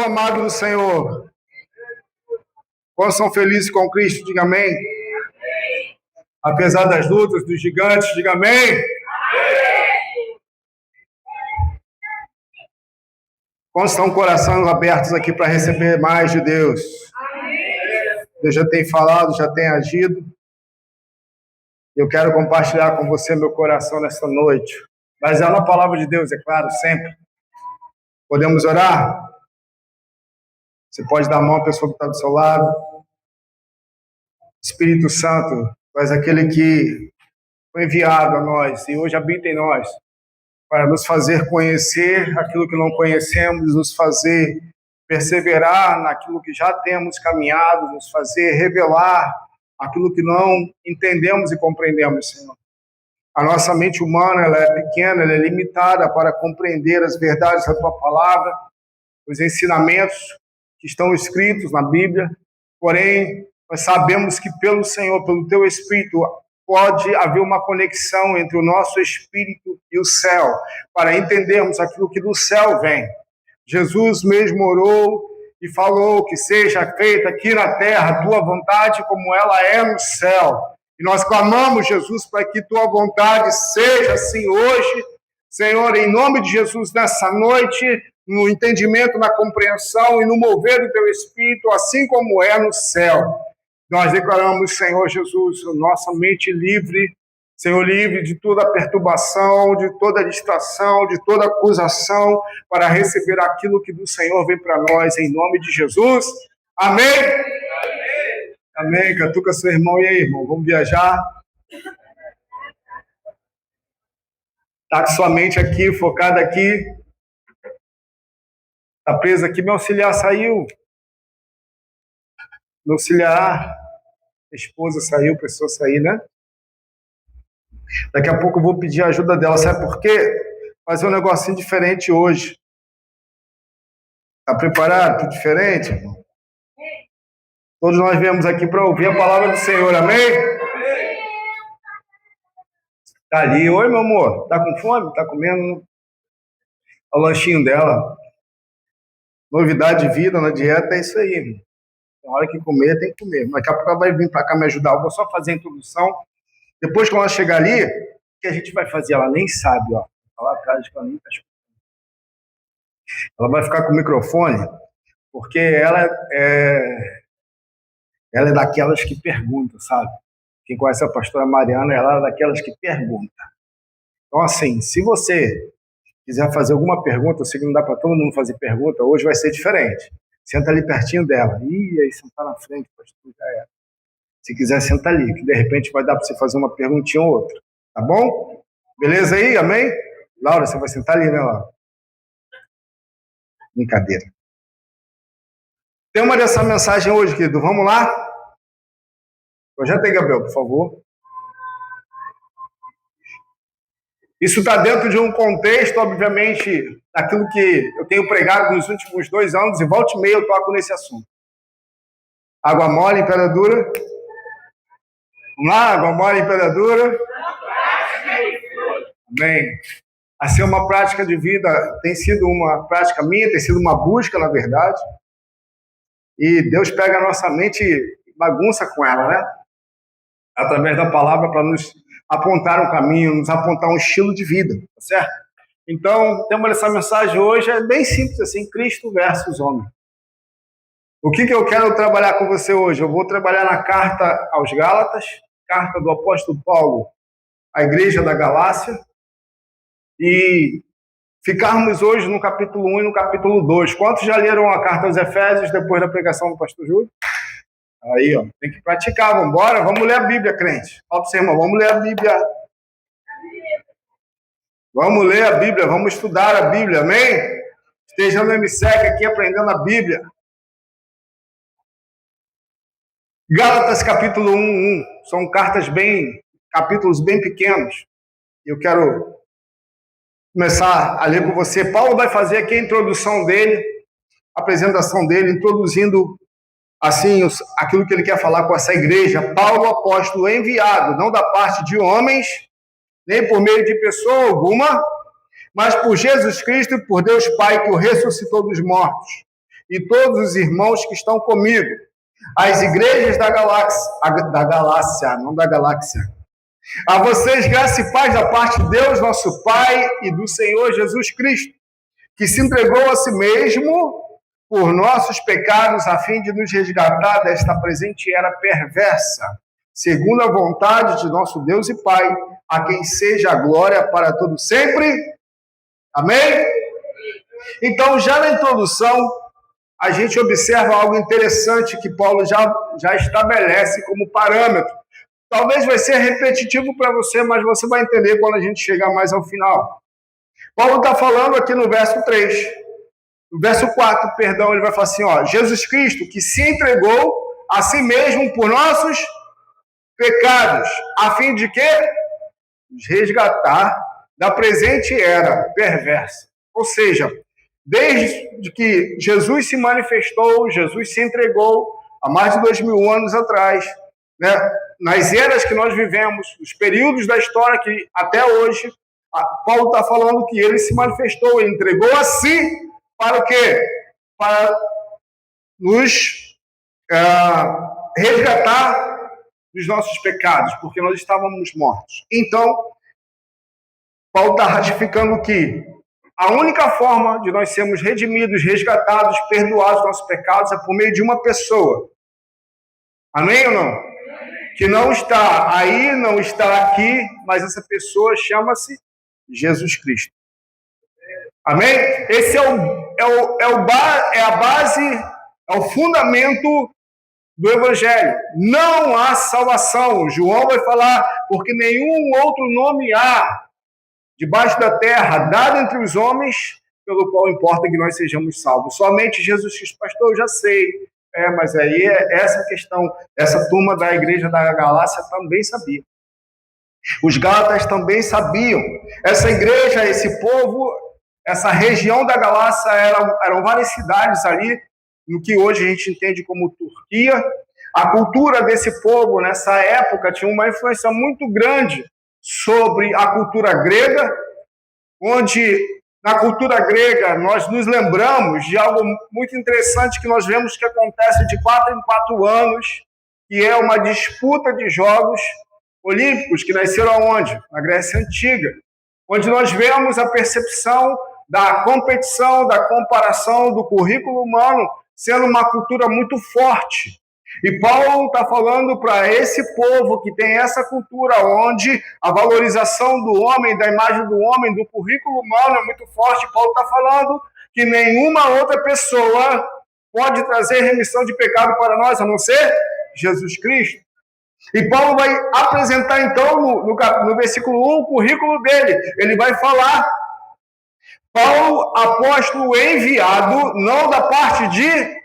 amados do Senhor? Quantos são felizes com Cristo? Diga amém. Apesar das lutas, dos gigantes, diga amém. Quantos estão com corações abertos aqui para receber mais de Deus? Deus já tem falado, já tem agido. Eu quero compartilhar com você meu coração nesta noite. Baseado na palavra de Deus, é claro, sempre. Podemos orar? Você pode dar a mão à pessoa que está do seu lado. Espírito Santo, tu és aquele que foi enviado a nós e hoje habita em nós para nos fazer conhecer aquilo que não conhecemos, nos fazer perseverar naquilo que já temos caminhado, nos fazer revelar aquilo que não entendemos e compreendemos, Senhor. A nossa mente humana, ela é pequena, ela é limitada para compreender as verdades da Tua Palavra, os ensinamentos que estão escritos na Bíblia. Porém, nós sabemos que pelo Senhor, pelo Teu Espírito, pode haver uma conexão entre o nosso Espírito e o céu, para entendermos aquilo que do céu vem. Jesus mesmo orou e falou que seja feita aqui na terra a Tua vontade como ela é no céu. E nós clamamos, Jesus, para que Tua vontade seja assim hoje, Senhor, em nome de Jesus, nessa noite, no entendimento, na compreensão e no mover do Teu Espírito, assim como é no céu. Nós declaramos, Senhor Jesus, nossa mente livre, Senhor, livre de toda perturbação, de toda distração, de toda acusação, para receber aquilo que do Senhor vem para nós, em nome de Jesus. Amém? Amém. Amém. Catuca seu irmão. E aí, irmão? Vamos viajar? Está com sua mente aqui, focada aqui. Está preso aqui. Meu auxiliar saiu. Meu auxiliar, a esposa saiu, precisou sair, né? Daqui a pouco eu vou pedir a ajuda dela. Sabe por quê? Fazer um negocinho diferente hoje. Está preparado? Tudo diferente, irmão? Todos nós viemos aqui para ouvir a palavra do Senhor, amém? Está ali. Oi, meu amor. Está com fome? Está comendo? O lanchinho dela. Novidade de vida na dieta é isso aí, irmão. Tem hora que comer, tem que comer. Daqui a pouco ela vai vir para cá me ajudar. Eu vou só fazer a introdução. Depois, quando ela chegar ali, o que a gente vai fazer? Ela nem sabe, ó. Lá atrás que ela nem está escutando. Ela vai ficar com o microfone, porque ela é daquelas que pergunta, sabe? Quem conhece a pastora Mariana, ela é daquelas que pergunta. Então, assim, se você quiser fazer alguma pergunta, eu sei que não dá para todo mundo fazer pergunta, hoje vai ser diferente. Senta ali pertinho dela. Ih, aí sentar na frente, pastor, já era. Se quiser, senta ali, que de repente vai dar para você fazer uma perguntinha ou outra. Tá bom? Beleza aí? Amém? Laura, você vai sentar ali, né, Laura? Brincadeira. Tema dessa mensagem hoje, querido. Vamos lá? Projeta aí, Gabriel, por favor. Isso está dentro de um contexto, obviamente, daquilo que eu tenho pregado nos últimos 2 anos, e volta e meia eu toco nesse assunto. Água mole em pedra dura. Vamos lá, água mole em pedra dura. Amém. Assim, uma prática de vida tem sido uma prática minha, tem sido uma busca, na verdade. E Deus pega a nossa mente e bagunça com ela, né? Através da palavra para nos apontar um caminho, nos apontar um estilo de vida, tá certo? Então, temos essa mensagem hoje, é bem simples assim, Cristo versus homem. O que eu quero trabalhar com você hoje? Eu vou trabalhar na carta aos Gálatas, carta do apóstolo Paulo à igreja da Galácia, e ficarmos hoje no capítulo 1 e no capítulo 2. Quantos já leram a carta aos Efésios depois da pregação do pastor Júlio? Aí, ó, tem que praticar, vamos embora, vamos ler a Bíblia, crente. Fala para você, irmão, vamos ler a Bíblia. Vamos ler a Bíblia, vamos estudar a Bíblia, amém? Esteja no MSEC aqui aprendendo a Bíblia. Gálatas capítulo 1, são capítulos bem pequenos. Eu quero começar a ler com você. Paulo vai fazer aqui a introdução dele, a apresentação dele, introduzindo assim aquilo que ele quer falar com essa igreja. Paulo, apóstolo enviado, não da parte de homens, nem por meio de pessoa alguma, mas por Jesus Cristo e por Deus Pai, que o ressuscitou dos mortos, e todos os irmãos que estão comigo, as igrejas da galáxia, não da galáxia. A vocês, graça e paz da parte de Deus, nosso Pai, e do Senhor Jesus Cristo, que se entregou a si mesmo por nossos pecados, a fim de nos resgatar desta presente era perversa, segundo a vontade de nosso Deus e Pai, a quem seja a glória para todo sempre. Amém? Então, já na introdução, a gente observa algo interessante que Paulo já estabelece como parâmetro. Talvez vai ser repetitivo para você, mas você vai entender quando a gente chegar mais ao final. Paulo está falando aqui no verso 3. No verso 4, perdão, ele vai falar assim, ó, Jesus Cristo, que se entregou a si mesmo por nossos pecados, a fim de quê? Nos resgatar da presente era perversa. Ou seja, desde que Jesus se manifestou, Jesus se entregou há mais de 2000 anos atrás, né? Nas eras que nós vivemos, os períodos da história que até hoje, Paulo está falando que ele se manifestou, ele entregou a si para o quê? Para nos resgatar dos nossos pecados, porque nós estávamos mortos. Então, Paulo está ratificando que a única forma de nós sermos redimidos, resgatados, perdoados dos nossos pecados é por meio de uma pessoa. Amém ou não? Que não está aí, não está aqui, mas essa pessoa chama-se Jesus Cristo. Amém? Esse é a base, é o fundamento do Evangelho. Não há salvação. João vai falar, porque nenhum outro nome há debaixo da terra, dado entre os homens, pelo qual importa que nós sejamos salvos. Somente Jesus Cristo. Pastor, eu já sei. Mas aí essa questão, essa turma da igreja da Galácia também sabia. Os Gálatas também sabiam. Essa igreja, esse povo, essa região da Galácia eram várias cidades ali, no que hoje a gente entende como Turquia. A cultura desse povo, nessa época, tinha uma influência muito grande sobre a cultura grega, onde, na cultura grega, nós nos lembramos de algo muito interessante que nós vemos que acontece de 4 em 4 anos, que é uma disputa de Jogos Olímpicos, que nasceram aonde? Na Grécia Antiga, onde nós vemos a percepção da competição, da comparação do currículo humano sendo uma cultura muito forte. E Paulo está falando para esse povo que tem essa cultura onde a valorização do homem, da imagem do homem, do currículo humano é muito forte. Paulo está falando que nenhuma outra pessoa pode trazer remissão de pecado para nós, a não ser Jesus Cristo. E Paulo vai apresentar então no versículo 1 o currículo dele. Ele vai falar, Paulo, apóstolo enviado, não da parte de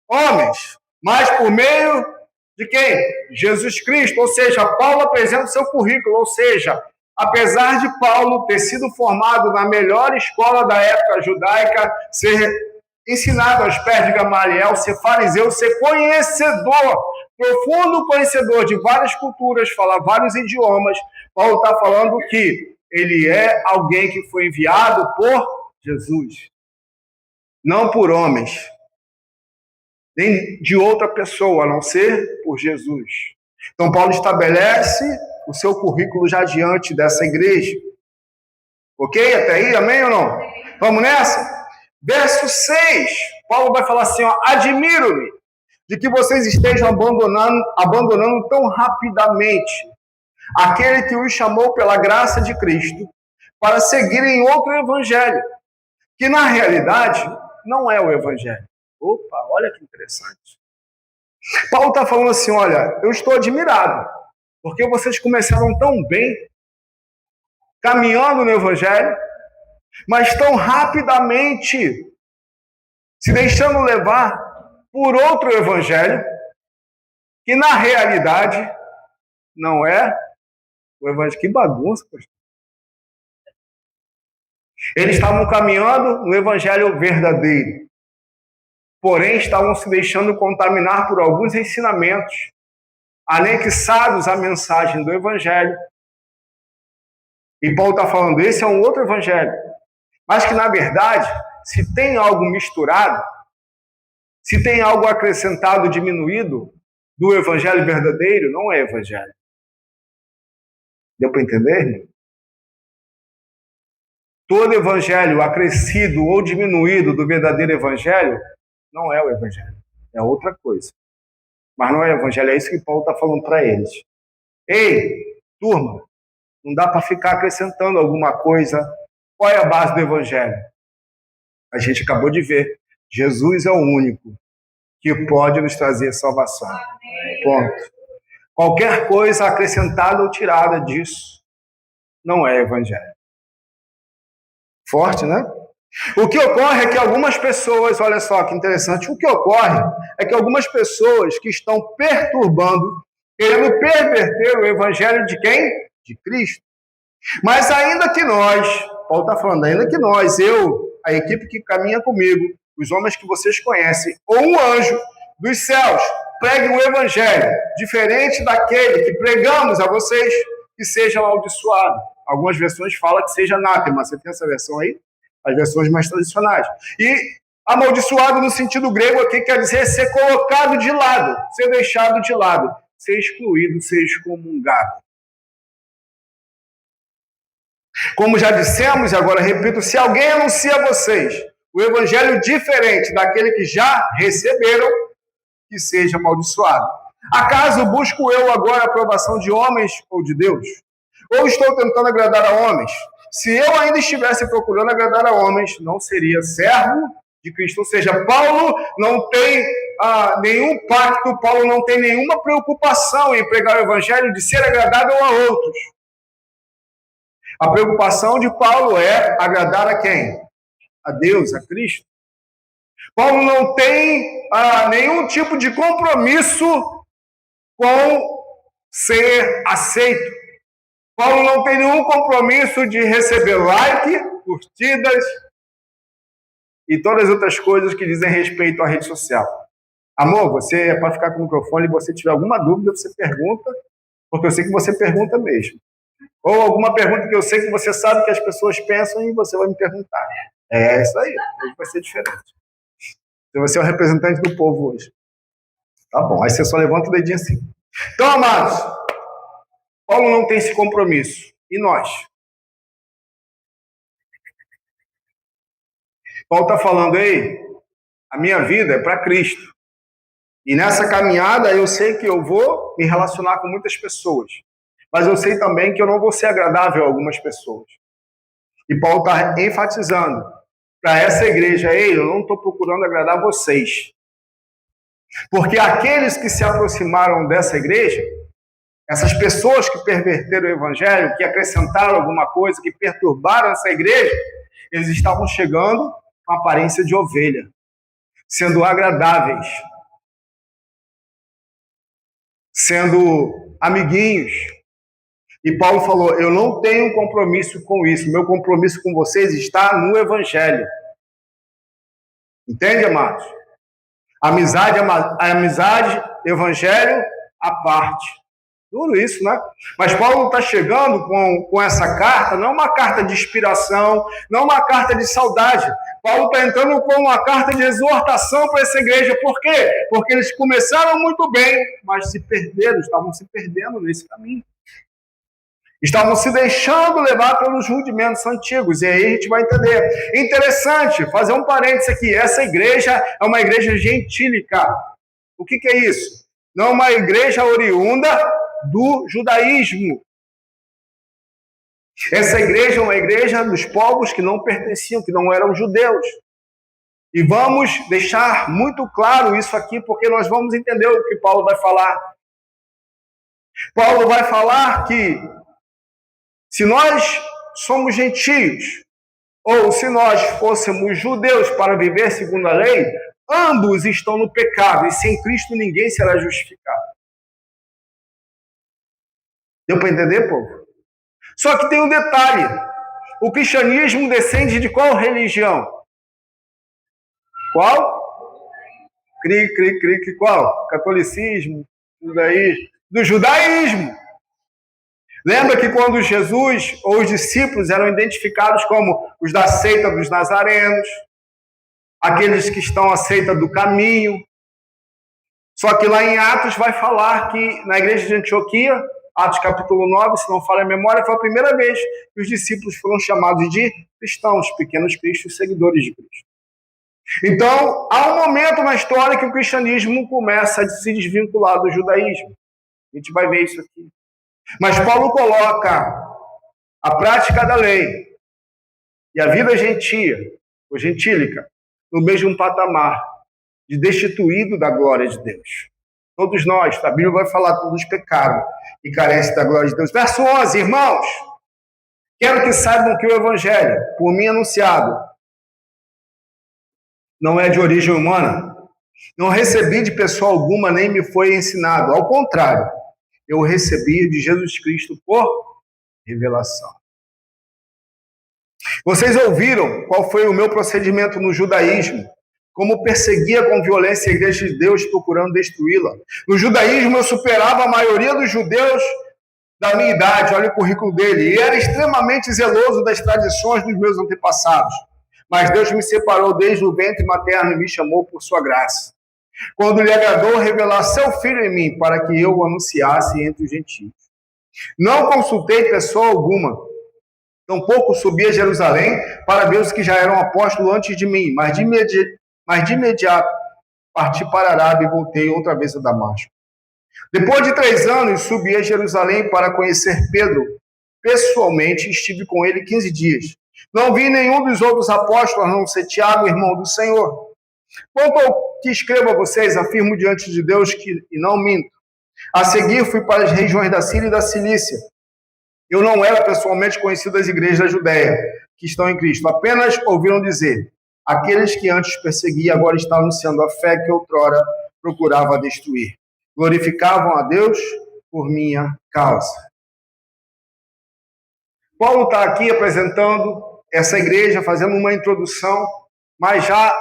homens, mas por meio de quem? Jesus Cristo. Ou seja, Paulo apresenta o seu currículo. Ou seja, apesar de Paulo ter sido formado na melhor escola da época judaica, ser ensinado aos pés de Gamaliel, ser fariseu, ser conhecedor, profundo conhecedor de várias culturas, falar vários idiomas, Paulo está falando que ele é alguém que foi enviado por Jesus, não por homens, nem de outra pessoa, a não ser por Jesus. Então, Paulo estabelece o seu currículo já diante dessa igreja. Ok? Até aí, amém ou não? Vamos nessa? Verso 6, Paulo vai falar assim, ó, admiro-me de que vocês estejam abandonando tão rapidamente aquele que os chamou pela graça de Cristo para seguirem outro evangelho, que na realidade não é o evangelho. Opa, olha que interessante. Paulo está falando assim, olha, eu estou admirado, porque vocês começaram tão bem, caminhando no evangelho, mas tão rapidamente se deixando levar por outro evangelho, que na realidade não é o evangelho. Que bagunça, pastor. Eles estavam caminhando no evangelho verdadeiro, porém estavam se deixando contaminar por alguns ensinamentos anexados à mensagem do evangelho. E Paulo está falando, esse é um outro evangelho, mas que na verdade, se tem algo misturado, Se tem algo acrescentado, diminuído do evangelho verdadeiro, não é evangelho. Deu para entender, irmão? Todo evangelho acrescido ou diminuído do verdadeiro evangelho não é o evangelho, é outra coisa. Mas não é o evangelho, é isso que Paulo está falando para eles. Ei, turma, não dá para ficar acrescentando alguma coisa. Qual é a base do evangelho? A gente acabou de ver. Jesus é o único que pode nos trazer salvação. Ponto. Qualquer coisa acrescentada ou tirada disso não é evangelho. Forte, né? O que ocorre é que algumas pessoas, olha só que interessante, o que ocorre é que algumas pessoas que estão perturbando, querendo perverter o evangelho de quem? De Cristo. Mas ainda que nós, Paulo está falando, ainda que nós, eu, a equipe que caminha comigo, os homens que vocês conhecem, ou um anjo dos céus, pregue um evangelho diferente daquele que pregamos a vocês, que seja amaldiçoado. Algumas versões falam que seja anátema. Você tem essa versão aí? As versões mais tradicionais. E amaldiçoado no sentido grego aqui quer dizer ser colocado de lado, ser deixado de lado, ser excluído, ser excomungado. Como já dissemos, e agora repito, se alguém anuncia a vocês o evangelho diferente daquele que já receberam, que seja amaldiçoado. Acaso busco eu agora a aprovação de homens ou de Deus? Ou estou tentando agradar a homens? Se eu ainda estivesse procurando agradar a homens, não seria servo de Cristo. Ou seja, Paulo não tem nenhum pacto, Paulo não tem nenhuma preocupação em pregar o evangelho de ser agradável a outros. A preocupação de Paulo é agradar a quem? A Deus, a Cristo. Paulo não tem nenhum tipo de compromisso com ser aceito. Paulo não tem nenhum compromisso de receber like, curtidas e todas as outras coisas que dizem respeito à rede social. Amor, você é para ficar com o microfone e você tiver alguma dúvida, você pergunta, porque eu sei que você pergunta mesmo. Ou alguma pergunta que eu sei que você sabe que as pessoas pensam e você vai me perguntar. É isso aí, hoje vai ser diferente. Então você é o representante do povo hoje. Tá bom, aí você só levanta o dedinho assim. Então, amados, Paulo não tem esse compromisso. E nós? Paulo está falando, ei, a minha vida é para Cristo. E nessa caminhada eu sei que eu vou me relacionar com muitas pessoas. Mas eu sei também que eu não vou ser agradável a algumas pessoas. E Paulo está enfatizando para essa igreja, ei, eu não estou procurando agradar vocês. Porque aqueles que se aproximaram dessa igreja, essas pessoas que perverteram o evangelho, que acrescentaram alguma coisa, que perturbaram essa igreja, eles estavam chegando com a aparência de ovelha, sendo agradáveis, sendo amiguinhos. E Paulo falou, eu não tenho compromisso com isso, meu compromisso com vocês está no evangelho. Entende, amados? Amizade, evangelho, à parte. Tudo isso, né? Mas Paulo está chegando com essa carta, não uma carta de inspiração, não uma carta de saudade. Paulo está entrando com uma carta de exortação para essa igreja. Por quê? Porque eles começaram muito bem, mas se perderam, estavam se perdendo nesse caminho. Estavam se deixando levar pelos rudimentos antigos. E aí a gente vai entender. Interessante, fazer um parênteses aqui. Essa igreja é uma igreja gentílica. O que é isso? Não é uma igreja oriunda do judaísmo. Essa igreja é uma igreja dos povos que não pertenciam, que não eram judeus. E vamos deixar muito claro isso aqui, porque nós vamos entender o que Paulo vai falar. Paulo vai falar que se nós somos gentios, ou se nós fôssemos judeus para viver segundo a lei, ambos estão no pecado, e sem Cristo ninguém será justificado. Deu para entender, povo? Só que tem um detalhe. O cristianismo descende de qual religião? Qual? Qual? Catolicismo, judaísmo. Do judaísmo. Lembra que quando Jesus ou os discípulos eram identificados como os da seita dos nazarenos, aqueles que estão à seita do caminho. Só que lá em Atos vai falar que na igreja de Antioquia, Atos capítulo 9, se não falha a memória, foi a primeira vez que os discípulos foram chamados de cristãos, pequenos cristos, seguidores de Cristo. Então, há um momento na história que o cristianismo começa a se desvincular do judaísmo. A gente vai ver isso aqui. Mas Paulo coloca a prática da lei e a vida gentia, ou gentílica, no mesmo patamar de destituído da glória de Deus. Todos nós, a Bíblia vai falar, todos pecaram e carecem da glória de Deus. Verso 11, irmãos, quero que saibam que o evangelho, por mim anunciado, não é de origem humana. Não recebi de pessoa alguma, nem me foi ensinado. Ao contrário, eu recebi de Jesus Cristo por revelação. Vocês ouviram qual foi o meu procedimento no judaísmo, como perseguia com violência a igreja de Deus, procurando destruí-la. No judaísmo, eu superava a maioria dos judeus da minha idade, olha o currículo dele, e era extremamente zeloso das tradições dos meus antepassados. Mas Deus me separou desde o ventre materno e me chamou por sua graça, quando lhe agradou revelar seu Filho em mim, para que eu o anunciasse entre os gentios. Não consultei pessoa alguma, tampouco subi a Jerusalém para ver os que já eram apóstolos antes de mim, mas de imediato parti para a Arábia e voltei outra vez a Damasco. Depois de 3 anos, subi a Jerusalém para conhecer Pedro pessoalmente, estive com ele 15 dias. Não vi nenhum dos outros apóstolos, a não ser Tiago, irmão do Senhor. Quanto ao que escrevo a vocês, afirmo diante de Deus que, e não minto. A seguir, fui para as regiões da Síria e da Cilícia. Eu não era pessoalmente conhecido das igrejas da Judéia, que estão em Cristo. Apenas ouviram dizer, aqueles que antes perseguia agora estão anunciando a fé que outrora procurava destruir. Glorificavam a Deus por minha causa. Paulo está aqui apresentando essa igreja, fazendo uma introdução, mas já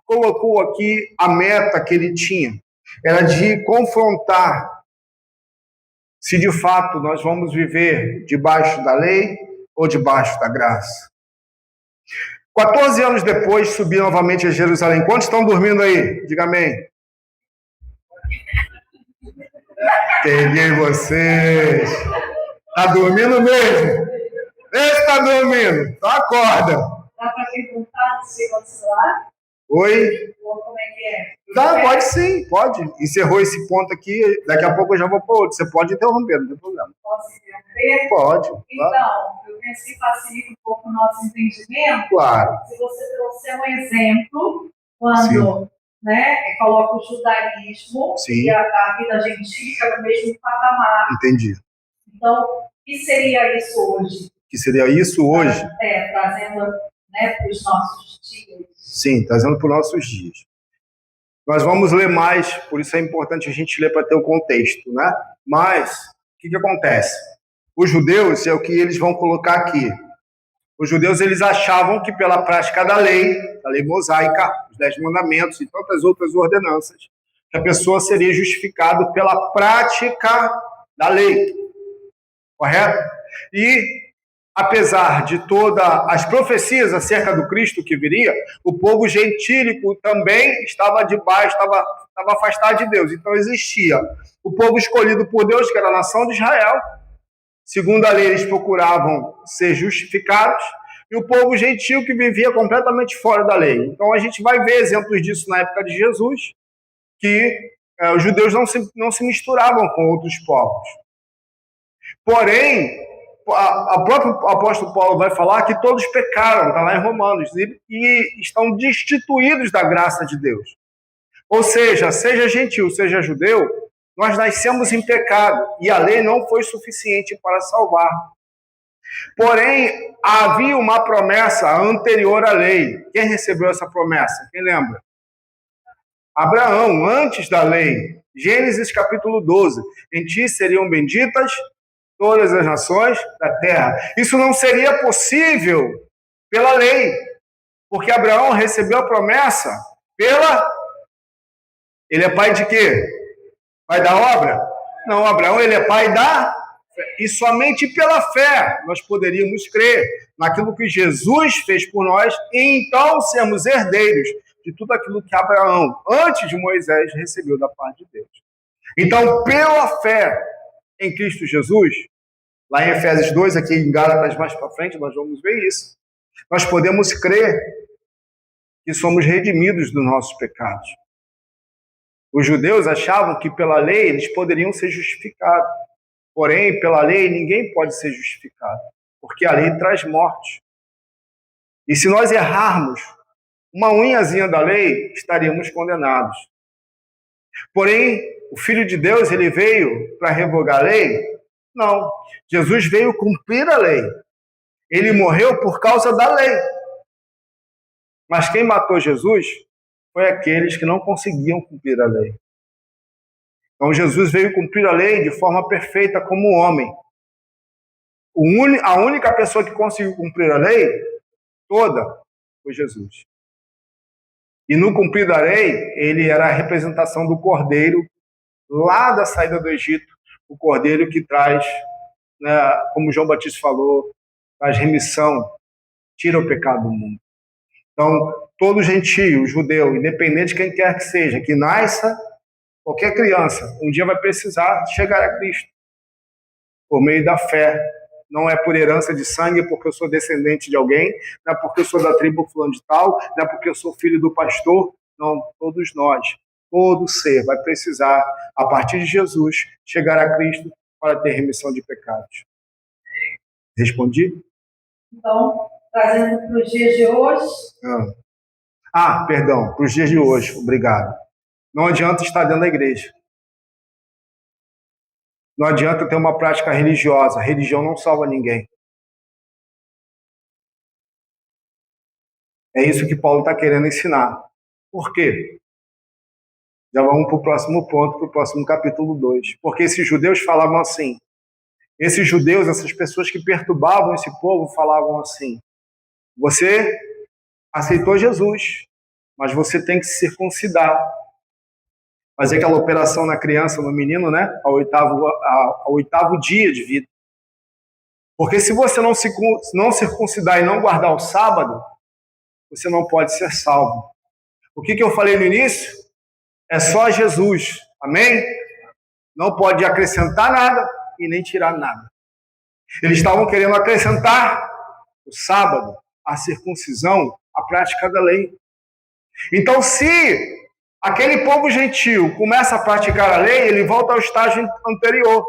colocou aqui a meta que ele tinha. Era de confrontar se de fato nós vamos viver debaixo da lei ou debaixo da graça. 14 anos depois, subi novamente a Jerusalém. Quantos estão dormindo aí? Diga amém. Peguei vocês. Tá dormindo mesmo? Esse está dormindo, então acorda. Dá para perguntar no seu celular? Oi? Ou como é que é? Tá, pode sim, pode. Encerrou esse ponto aqui, daqui a pouco eu já vou para outro. Você pode interromper, não tem problema. Posso interromper? Pode. Então, claro. eu pensei que facilita um pouco o nosso entendimento. Claro. Se você trouxer um exemplo, quando coloca o judaísmo sim. e a vida gentílica no mesmo patamar. Entendi. Então, o que seria isso hoje? Que seria isso hoje? Trazendo para os nossos dias. Sim, trazendo para os nossos dias. Nós vamos ler mais, por isso é importante a gente ler para ter o contexto, né? Mas, o que acontece? Os judeus, é o que eles vão colocar aqui. Os judeus, eles achavam que pela prática da lei mosaica, os 10 mandamentos e tantas outras ordenanças, que a pessoa seria justificada pela prática da lei. Correto? E apesar de todas as profecias acerca do Cristo que viria, o povo gentílico também estava debaixo, estava afastado de Deus. Então existia o povo escolhido por Deus, que era a nação de Israel. Segundo a lei, eles procuravam ser justificados. E o povo gentil que vivia completamente fora da lei. Então a gente vai ver exemplos disso na época de Jesus, que os judeus não se misturavam com outros povos. Porém, o próprio apóstolo Paulo vai falar que todos pecaram, está lá em Romanos, e estão destituídos da graça de Deus. Ou seja gentil, seja judeu, nós nascemos em pecado, e a lei não foi suficiente para salvar. Porém, havia uma promessa anterior à lei. Quem recebeu essa promessa? Quem lembra? Abraão, antes da lei. Gênesis capítulo 12. Em ti seriam benditas todas as nações da terra. Isso não seria possível pela lei, porque Abraão recebeu a promessa Ele é pai de quê? Pai da obra? Não, Abraão, ele é pai da fé. E somente pela fé nós poderíamos crer naquilo que Jesus fez por nós e então sermos herdeiros de tudo aquilo que Abraão, antes de Moisés, recebeu da parte de Deus. Então, pela fé em Cristo Jesus, lá em Efésios 2, aqui em Gálatas mais para frente, nós vamos ver isso. Nós podemos crer que somos redimidos dos nossos pecados. Os judeus achavam que pela lei eles poderiam ser justificados. Porém, pela lei ninguém pode ser justificado, porque a lei traz morte. E se nós errarmos uma unhazinha da lei, estaríamos condenados. Porém, o Filho de Deus, ele veio para revogar a lei? Não. Jesus veio cumprir a lei. Ele morreu por causa da lei. Mas quem matou Jesus foi aqueles que não conseguiam cumprir a lei. Então Jesus veio cumprir a lei de forma perfeita como homem. A única pessoa que conseguiu cumprir a lei toda foi Jesus. E no cumprir da lei, ele era a representação do Cordeiro lá da saída do Egito, o Cordeiro que traz, né, como João Batista falou, traz remissão, tira o pecado do mundo. Então, todo gentio, judeu, independente de quem quer que seja, que nasça, qualquer criança, um dia vai precisar chegar a Cristo, por meio da fé. Não é por herança de sangue, porque eu sou descendente de alguém, não é porque eu sou da tribo fulano de tal, não é porque eu sou filho do pastor. Não, todos nós, todo ser vai precisar, a partir de Jesus, chegar a Cristo para ter remissão de pecados. Respondi? Então, trazendo para os dias de hoje. Perdão, para os dias de hoje, obrigado. Não adianta estar dentro da igreja. Não adianta ter uma prática religiosa. A religião não salva ninguém. É isso que Paulo está querendo ensinar. Por quê? Já vamos para o próximo ponto, para o próximo capítulo 2. Porque esses judeus falavam assim. Esses judeus, essas pessoas que perturbavam esse povo, falavam assim: você aceitou Jesus, mas você tem que se circuncidar. Fazer aquela operação na criança, no menino, né? Ao oitavo dia de vida. Porque se você não circuncidar e não guardar o sábado, você não pode ser salvo. O que eu falei no início? É só Jesus. Amém? Não pode acrescentar nada e nem tirar nada. Eles estavam querendo acrescentar o sábado, a circuncisão, a prática da lei. Então, se aquele povo gentil começa a praticar a lei, ele volta ao estágio anterior.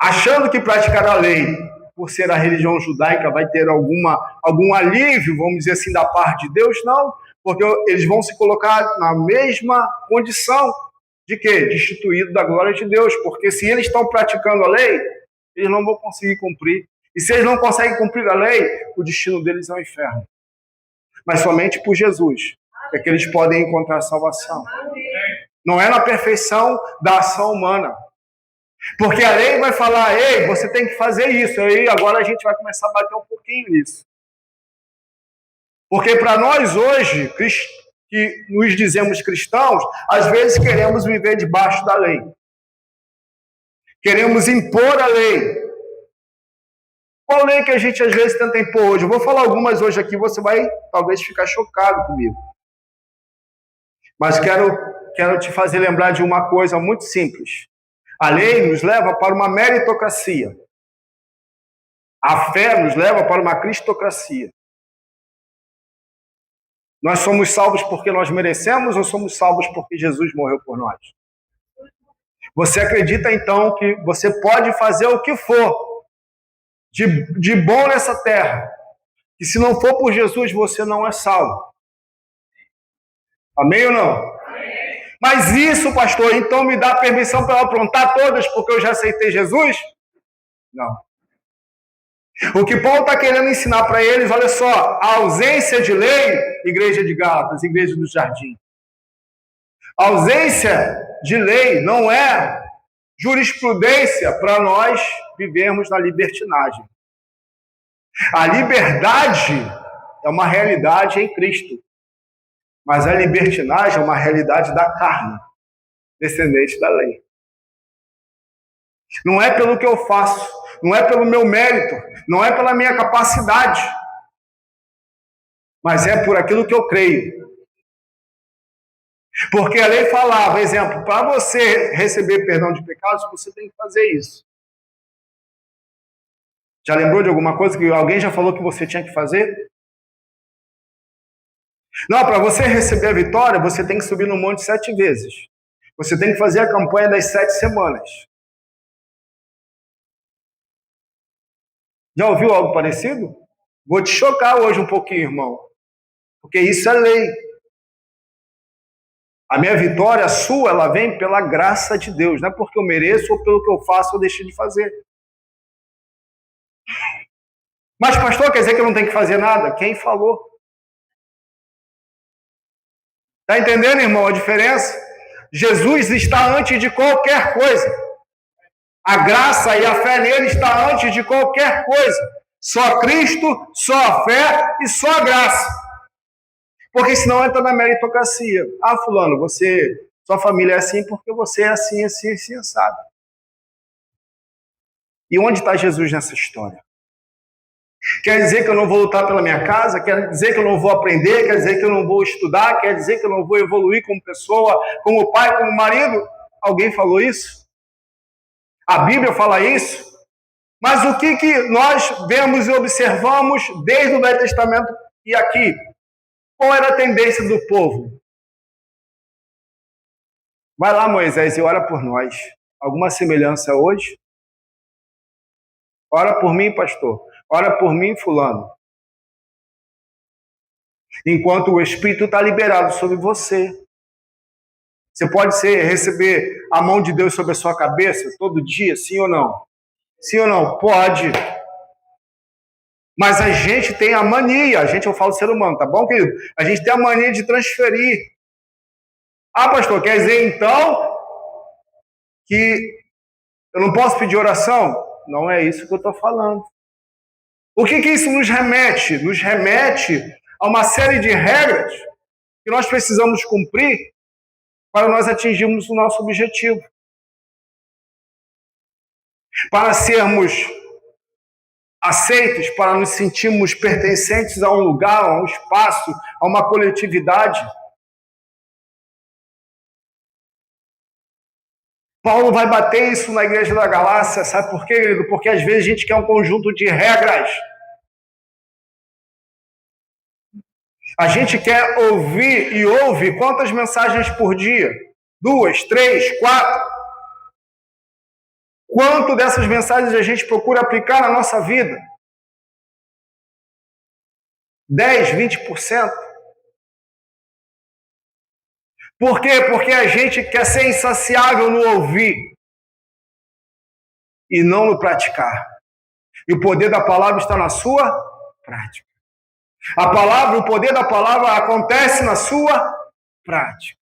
Achando que praticar a lei, por ser a religião judaica, vai ter algum alívio, vamos dizer assim, da parte de Deus. Não, porque eles vão se colocar na mesma condição de quê? Destituído da glória de Deus. Porque se eles estão praticando a lei, eles não vão conseguir cumprir. E se eles não conseguem cumprir a lei, o destino deles é o inferno. Mas somente por Jesus é que eles podem encontrar salvação. Não é na perfeição da ação humana. Porque a lei vai falar: ei, você tem que fazer isso. Aí agora a gente vai começar a bater um pouquinho nisso. Porque para nós hoje, que nos dizemos cristãos, às vezes queremos viver debaixo da lei. Queremos impor a lei. Qual lei que a gente às vezes tenta impor hoje? Eu vou falar algumas hoje aqui, você vai talvez ficar chocado comigo. Mas quero te fazer lembrar de uma coisa muito simples. A lei nos leva para uma meritocracia. A fé nos leva para uma cristocracia. Nós somos salvos porque nós merecemos ou somos salvos porque Jesus morreu por nós? Você acredita então que você pode fazer o que for de bom nessa terra, que se não for por Jesus você não é salvo? Amém ou não? Mas isso, pastor, então me dá permissão para eu aprontar todas porque eu já aceitei Jesus? Não. O que Paulo está querendo ensinar para eles, olha só, a ausência de lei, igreja de Gálatas, igreja do Jardim. A ausência de lei não é jurisprudência para nós vivermos na libertinagem. A liberdade é uma realidade em Cristo. Mas a libertinagem é uma realidade da carne, descendente da lei. Não é pelo que eu faço, não é pelo meu mérito, não é pela minha capacidade, mas é por aquilo que eu creio. Porque a lei falava, exemplo, para você receber perdão de pecados, você tem que fazer isso. Já lembrou de alguma coisa que alguém já falou que você tinha que fazer? Não, para você receber a vitória, você tem que subir no monte 7 vezes. Você tem que fazer a campanha das 7 semanas. Já ouviu algo parecido? Vou te chocar hoje um pouquinho, irmão. Porque isso é lei. A minha vitória, a sua, ela vem pela graça de Deus. Não é porque eu mereço ou pelo que eu faço ou deixo de fazer. Mas, pastor, quer dizer que eu não tenho que fazer nada? Quem falou? Está entendendo, irmão, a diferença? Jesus está antes de qualquer coisa. A graça e a fé nele está antes de qualquer coisa. Só Cristo, só a fé e só a graça. Porque senão entra na meritocracia. Ah, fulano, sua família é assim porque você é assim, assim, assim, sabe? E onde está Jesus nessa história? Quer dizer que eu não vou lutar pela minha casa? Quer dizer que eu não vou aprender? Quer dizer que eu não vou estudar? Quer dizer que eu não vou evoluir como pessoa, como pai, como marido? Alguém falou isso? A Bíblia fala isso? Mas o que nós vemos e observamos desde o Velho Testamento e aqui? Qual era a tendência do povo? Vai lá, Moisés, e ora por nós. Alguma semelhança hoje? Ora por mim, pastor. Ora por mim, fulano. Enquanto o Espírito está liberado sobre você. Você pode receber a mão de Deus sobre a sua cabeça todo dia, sim ou não? Sim ou não? Pode. Mas a gente tem a mania, eu falo ser humano, tá bom, querido? A gente tem a mania de transferir. Ah, pastor, quer dizer então que eu não posso pedir oração? Não é isso que eu estou falando. O que isso nos remete? Nos remete a uma série de regras que nós precisamos cumprir para nós atingirmos o nosso objetivo. Para sermos aceitos, para nos sentirmos pertencentes a um lugar, a um espaço, a uma coletividade. Paulo vai bater isso na igreja da Galácia, sabe por quê, querido? Porque às vezes a gente quer um conjunto de regras. A gente quer ouvir e ouve quantas mensagens por dia? 2, 3, 4? Quanto dessas mensagens a gente procura aplicar na nossa vida? 10, 20%? Por quê? Porque a gente quer ser insaciável no ouvir e não no praticar. E o poder da palavra está na sua prática. A palavra, o poder da palavra acontece na sua prática.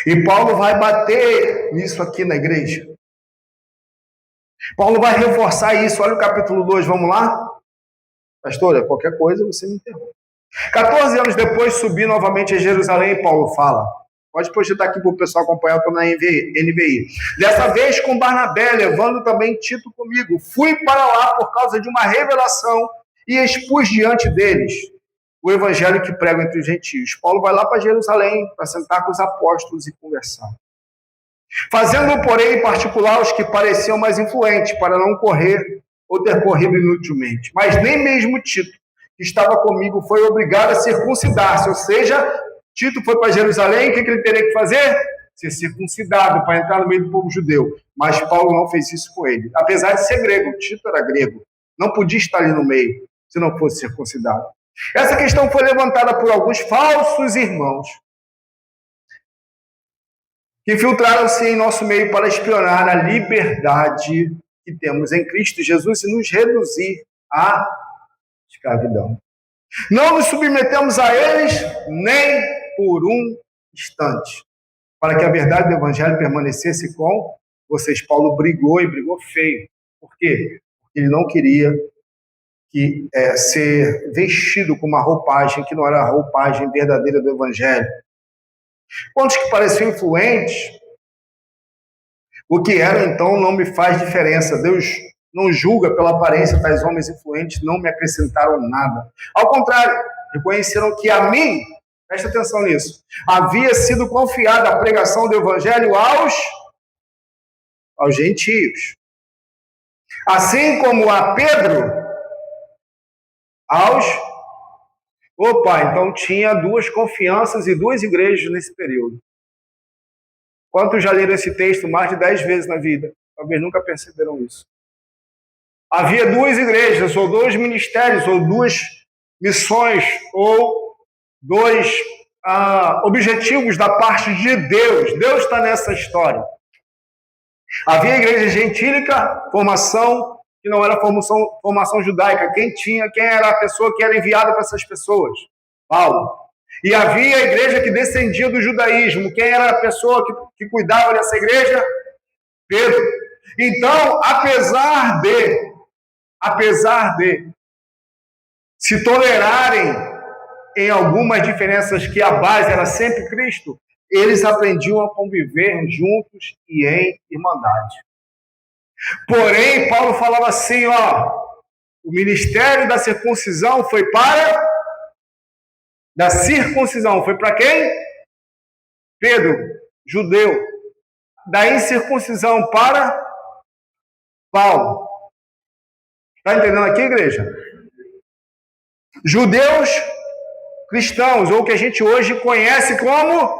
E Paulo vai bater nisso aqui na igreja. Paulo vai reforçar isso. Olha o capítulo 2, vamos lá? Pastora, qualquer coisa você me interrompe. 14 anos depois, subi novamente a Jerusalém, Paulo fala. Pode projetar aqui para o pessoal acompanhar, eu estou na NVI. Dessa vez com Barnabé, levando também Tito comigo. Fui para lá por causa de uma revelação e expus diante deles o evangelho que prego entre os gentios. Paulo vai lá para Jerusalém para sentar com os apóstolos e conversar. Fazendo, porém, em particular os que pareciam mais influentes, para não correr ou ter corrido inutilmente. Mas nem mesmo Tito, que estava comigo, foi obrigado a circuncidar-se. Ou seja, Tito foi para Jerusalém, o que ele teria que fazer? Ser circuncidado para entrar no meio do povo judeu. Mas Paulo não fez isso com ele. Apesar de ser grego, Tito era grego. Não podia estar ali no meio, se não fosse circuncidado. Essa questão foi levantada por alguns falsos irmãos que filtraram-se em nosso meio para espionar a liberdade que temos em Cristo Jesus e nos reduzir à escravidão. Não nos submetemos a eles nem por um instante, para que a verdade do Evangelho permanecesse com vocês. Paulo brigou e brigou feio. Por quê? Porque ele não queria ser vestido com uma roupagem que não era a roupagem verdadeira do Evangelho. Quantos que pareciam influentes, o que eram então não me faz diferença. Deus não julga pela aparência, tais homens influentes não me acrescentaram nada. Ao contrário, reconheceram que a mim, Presta atenção nisso. Havia sido confiada a pregação do evangelho aos gentios. Assim como a Pedro, aos... Opa, então tinha duas confianças e duas igrejas nesse período. Quantos já leram esse texto mais de 10 vezes na vida? Talvez nunca perceberam isso. Havia duas igrejas, ou dois ministérios, ou duas missões, ou dois objetivos da parte de Deus. Deus está nessa história. Havia a igreja gentílica, formação que não era formação judaica. Quem era a pessoa que era enviada para essas pessoas? Paulo. E havia a igreja que descendia do judaísmo. Quem era a pessoa que cuidava dessa igreja? Pedro. Então, apesar de se tolerarem em algumas diferenças que a base era sempre Cristo, eles aprendiam a conviver juntos e em irmandade. Porém, Paulo falava assim, o ministério da circuncisão foi para... Da circuncisão foi para quem? Pedro, judeu. Da incircuncisão para Paulo. Está entendendo aqui, igreja? Judeus cristãos, ou que a gente hoje conhece como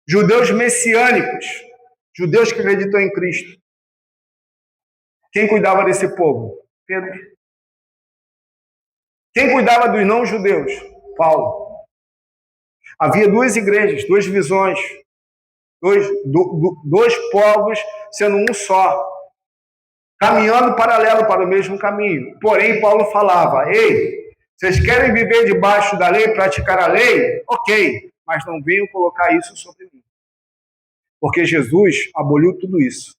judeus messiânicos, judeus que acreditam em Cristo. Quem cuidava desse povo? Pedro. Quem cuidava dos não-judeus? Paulo. Havia duas igrejas, duas visões, dois povos sendo um só, caminhando paralelo para o mesmo caminho. Porém, Paulo falava, ei, vocês querem viver debaixo da lei, praticar a lei? Ok, mas não venham colocar isso sobre mim. Porque Jesus aboliu tudo isso.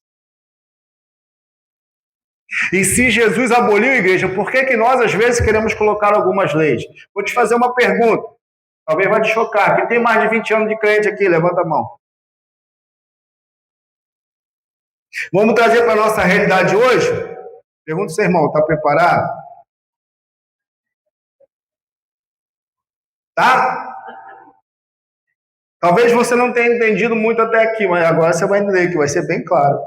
E se Jesus aboliu a igreja, por que nós às vezes queremos colocar algumas leis? Vou te fazer uma pergunta, talvez vai te chocar. Quem tem mais de 20 anos de crente aqui, levanta a mão. Vamos trazer para a nossa realidade hoje? Pergunta ao seu irmão, está preparado? Tá? Talvez você não tenha entendido muito até aqui, mas agora você vai entender que vai ser bem claro.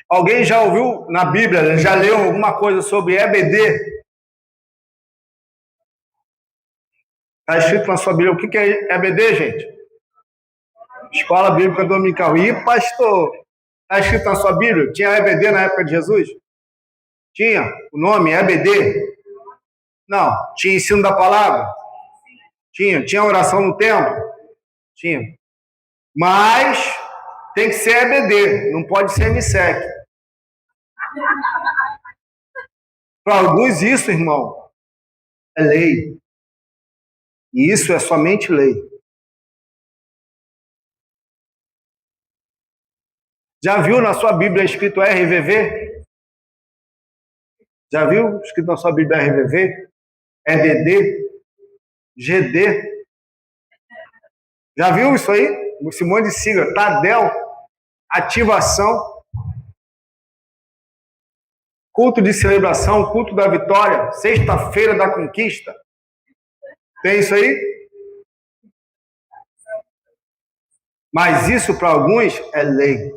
Alguém já ouviu na Bíblia, já leu alguma coisa sobre EBD? Está escrito na sua Bíblia. O que é EBD, gente? Escola Bíblica Dominical. Ih, pastor, está escrito na sua Bíblia? Tinha EBD na época de Jesus? Tinha o nome EBD? Não. Tinha ensino da palavra? Tinha oração no templo? Tinha. Mas tem que ser EBD, não pode ser MSEC. Para alguns isso, irmão, é lei. E isso é somente lei. Já viu na sua Bíblia escrito RVV? Já viu escrito na sua Bíblia RVV? EDD? GD? Já viu isso aí? Simone de sigla, Tadel, ativação, culto de celebração, culto da vitória, sexta-feira da conquista. Tem isso aí? Mas isso para alguns é lei.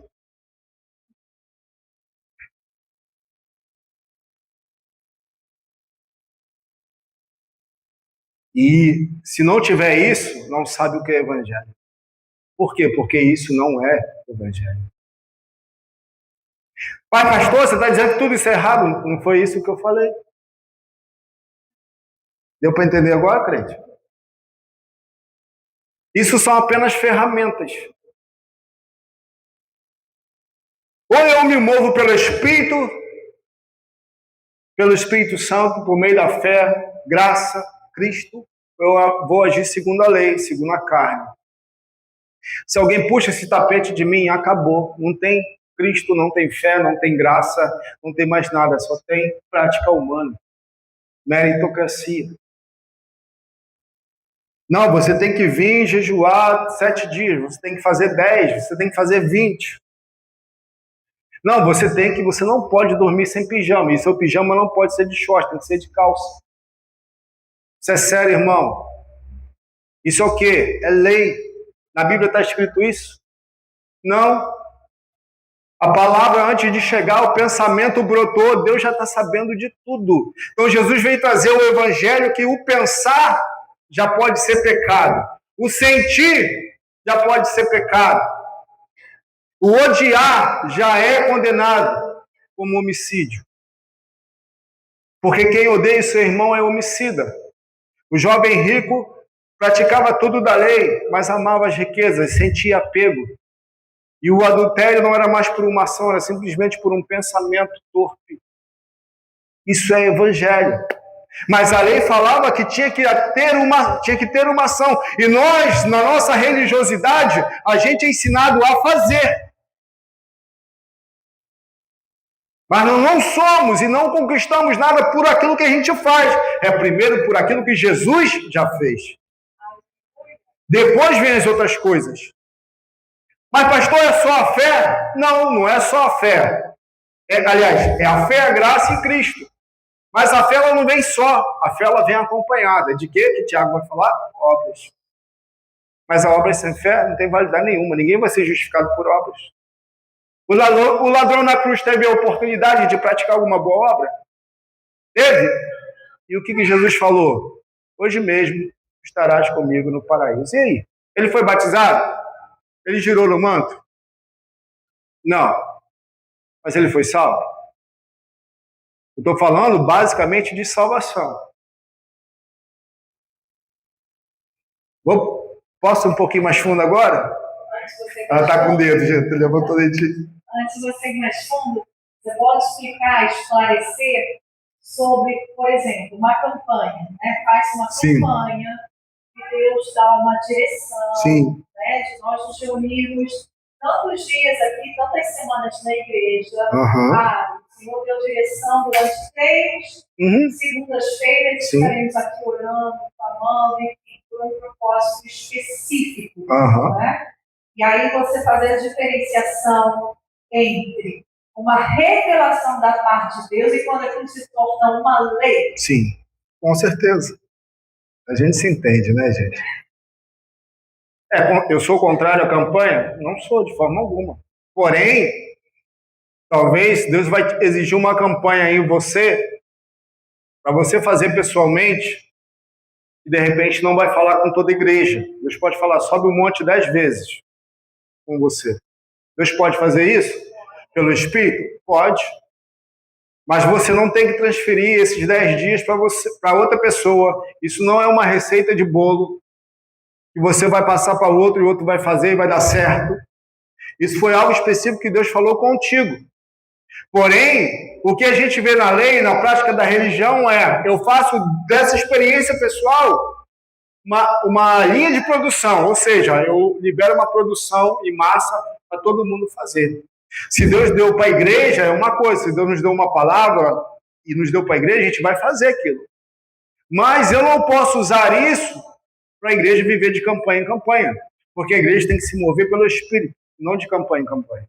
E se não tiver isso, não sabe o que é evangelho. Por quê? Porque isso não é evangelho. Pai, pastor, você está dizendo que tudo isso é errado? Não foi isso que eu falei. Deu para entender agora, crente? Isso são apenas ferramentas. Ou eu me movo pelo Espírito Santo, por meio da fé, graça, Cristo, eu vou agir segundo a lei, segundo a carne. Se alguém puxa esse tapete de mim, acabou. Não tem Cristo, não tem fé, não tem graça, não tem mais nada, só tem prática humana, meritocracia. Não, você tem que vir jejuar 7 dias, você tem que fazer 10, você tem que fazer 20. Não, você não pode dormir sem pijama, e seu pijama não pode ser de short, tem que ser de calça. Isso é sério, irmão. Isso é o quê? É lei. Na Bíblia está escrito isso? Não. A palavra, antes de chegar, o pensamento brotou, Deus já está sabendo de tudo. Então Jesus veio trazer o evangelho que o pensar já pode ser pecado. O sentir já pode ser pecado. O odiar já é condenado como homicídio. Porque quem odeia seu irmão é homicida. O jovem rico praticava tudo da lei, mas amava as riquezas, sentia apego. E o adultério não era mais por uma ação, era simplesmente por um pensamento torpe. Isso é evangelho. Mas a lei falava que tinha que ter uma ação. E nós, na nossa religiosidade, a gente é ensinado a fazer. Mas nós não somos e não conquistamos nada por aquilo que a gente faz. É primeiro por aquilo que Jesus já fez. Depois vem as outras coisas. Mas, pastor, é só a fé? Não, não é só a fé. Aliás, é a fé, a graça em Cristo. Mas a fé ela não vem só. A fé ela vem acompanhada. De quê que Tiago vai falar? Obras. Mas a obra sem fé não tem validade nenhuma. Ninguém vai ser justificado por obras. O ladrão na cruz teve a oportunidade de praticar alguma boa obra? Teve. E o que Jesus falou? Hoje mesmo estarás comigo no paraíso. E aí? Ele foi batizado? Ele girou no manto? Não. Mas ele foi salvo? Eu estou falando basicamente de salvação. Posso um pouquinho mais fundo agora? Ela está com o dedo, gente. Levantou o dedinho. Antes de você ir mais fundo, você pode explicar, esclarecer sobre, por exemplo, uma campanha, né? Faz uma campanha e Deus dá uma direção, né? De nós nos reunirmos tantos dias aqui, tantas semanas na igreja. O Senhor deu direção durante 3 segundas-feiras, estaremos aqui orando, clamando, enfim, por um propósito específico. Né? E aí você fazer a diferenciação entre uma revelação da parte de Deus e quando aquilo se torna uma lei. Sim, com certeza. A gente se entende, né, gente? Eu sou contrário à campanha? Não sou, de forma alguma. Porém, talvez Deus vai exigir uma campanha em você, para você fazer pessoalmente, e de repente não vai falar com toda a igreja. Deus pode falar, sobe o monte 10 vezes com você. Deus pode fazer isso? Pelo Espírito? Pode. Mas você não tem que transferir esses 10 dias para outra pessoa. Isso não é uma receita de bolo que você vai passar para o outro e o outro vai fazer e vai dar certo. Isso foi algo específico que Deus falou contigo. Porém, o que a gente vê na lei, na prática da religião eu faço dessa experiência pessoal uma linha de produção, ou seja, eu libero uma produção em massa para todo mundo fazer. Se Deus deu para a igreja, é uma coisa. Se Deus nos deu uma palavra e nos deu para a igreja, a gente vai fazer aquilo. Mas eu não posso usar isso para a igreja viver de campanha em campanha. Porque a igreja tem que se mover pelo Espírito, não de campanha em campanha.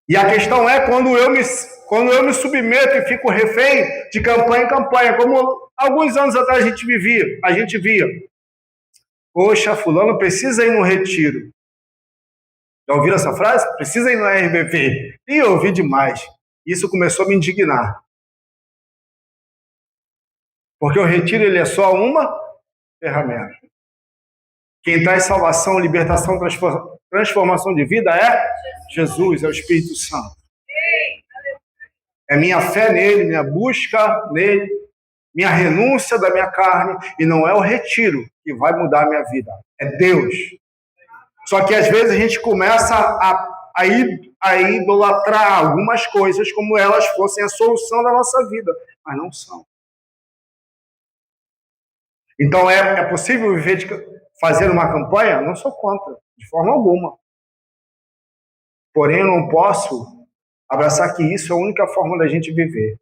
E a questão é quando eu me submeto e fico refém de campanha em campanha, como alguns anos atrás a gente via. Poxa, fulano precisa ir no retiro. Já ouviram essa frase? Precisa ir no RBV. E eu ouvi demais. Isso começou a me indignar. Porque o retiro ele é só uma ferramenta. Quem traz salvação, libertação, transformação de vida é Jesus, é o Espírito Santo. É minha fé nele, minha busca nele, minha renúncia da minha carne, e não é o retiro que vai mudar a minha vida. É Deus. Só que às vezes a gente começa a idolatrar algumas coisas como elas fossem a solução da nossa vida, mas não são. Então é possível fazer uma campanha? Não sou contra, de forma alguma. Porém, eu não posso abraçar que isso é a única forma da gente viver.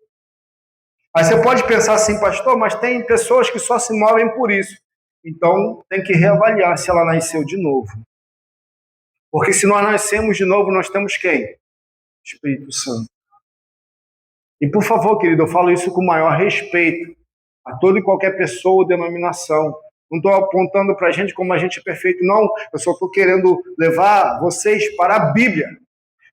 Aí você pode pensar assim, pastor, mas tem pessoas que só se movem por isso. Então, tem que reavaliar se ela nasceu de novo. Porque se nós nascemos de novo, nós temos quem? Espírito Santo. E por favor, querido, eu falo isso com o maior respeito. a toda e qualquer pessoa ou denominação. Não estou apontando para a gente como a gente é perfeito, não. Eu só estou querendo levar vocês para a Bíblia.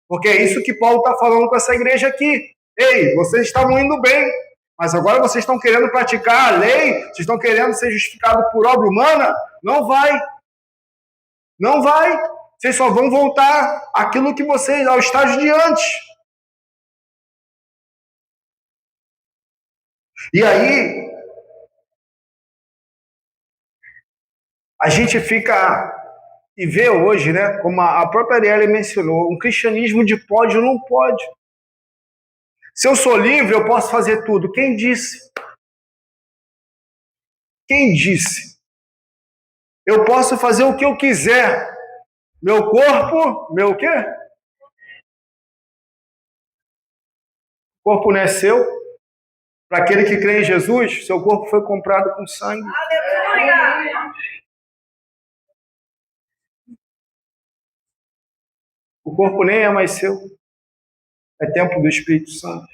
Porque é isso que Paulo está falando com essa igreja aqui. Ei, vocês estavam indo bem, mas agora vocês estão querendo praticar a lei, vocês estão querendo ser justificados por obra humana? Não vai. Não vai. Vocês só vão voltar àquilo que vocês, ao estágio de antes. E aí, a gente fica e vê hoje, né, como a própria Arielle mencionou, um cristianismo de pode ou não pode. Se eu sou livre, eu posso fazer tudo. Quem disse? Quem disse? Eu posso fazer o que eu quiser. Meu corpo, meu o quê? O corpo não é seu. Para aquele que crê em Jesus, seu corpo foi comprado com sangue. Aleluia! O corpo nem é mais seu. É templo do Espírito Santo.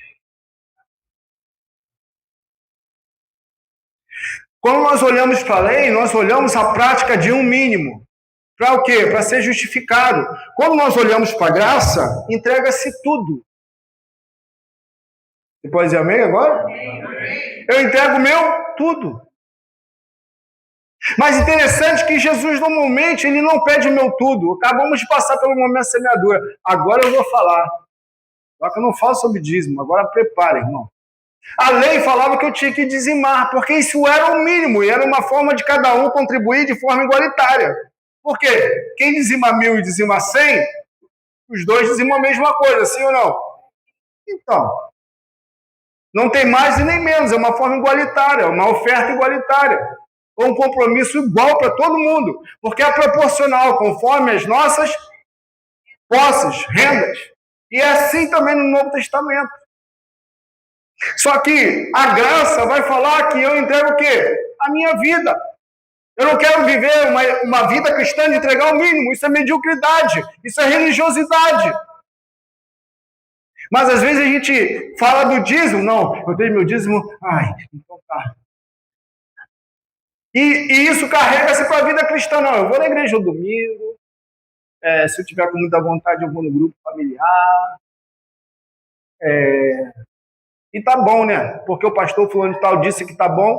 Quando nós olhamos para a lei, nós olhamos a prática de um mínimo. Para o quê? Para ser justificado. Quando nós olhamos para a graça, entrega-se tudo. Você pode dizer amém agora? Eu entrego o meu tudo. Mas interessante que Jesus, normalmente, ele não pede o meu tudo. Acabamos de passar pelo momento semeadura. Agora eu vou falar. Só que eu não falo sobre dízimo. Agora prepare, irmão. A lei falava que eu tinha que dizimar, porque isso era o mínimo, e era uma forma de cada um contribuir de forma igualitária. Por quê? Quem dizima 1.000 e dizima 100, os dois dizimam a mesma coisa, sim ou não? Então, não tem mais e nem menos, é uma forma igualitária, uma oferta igualitária, ou um compromisso igual para todo mundo, porque é proporcional, conforme as nossas posses, rendas. E é assim também no Novo Testamento. Só que a graça vai falar que eu entrego o quê? A minha vida. Eu não quero viver uma vida cristã de entregar o mínimo. Isso é mediocridade. Isso é religiosidade. Mas às vezes a gente fala do dízimo. Não, eu tenho meu dízimo. Ai, então tá. E isso carrega-se para a vida cristã. Não, eu vou na igreja no domingo. Se eu tiver com muita vontade, eu vou no grupo familiar. E tá bom, né? Porque o pastor fulano de tal disse que tá bom.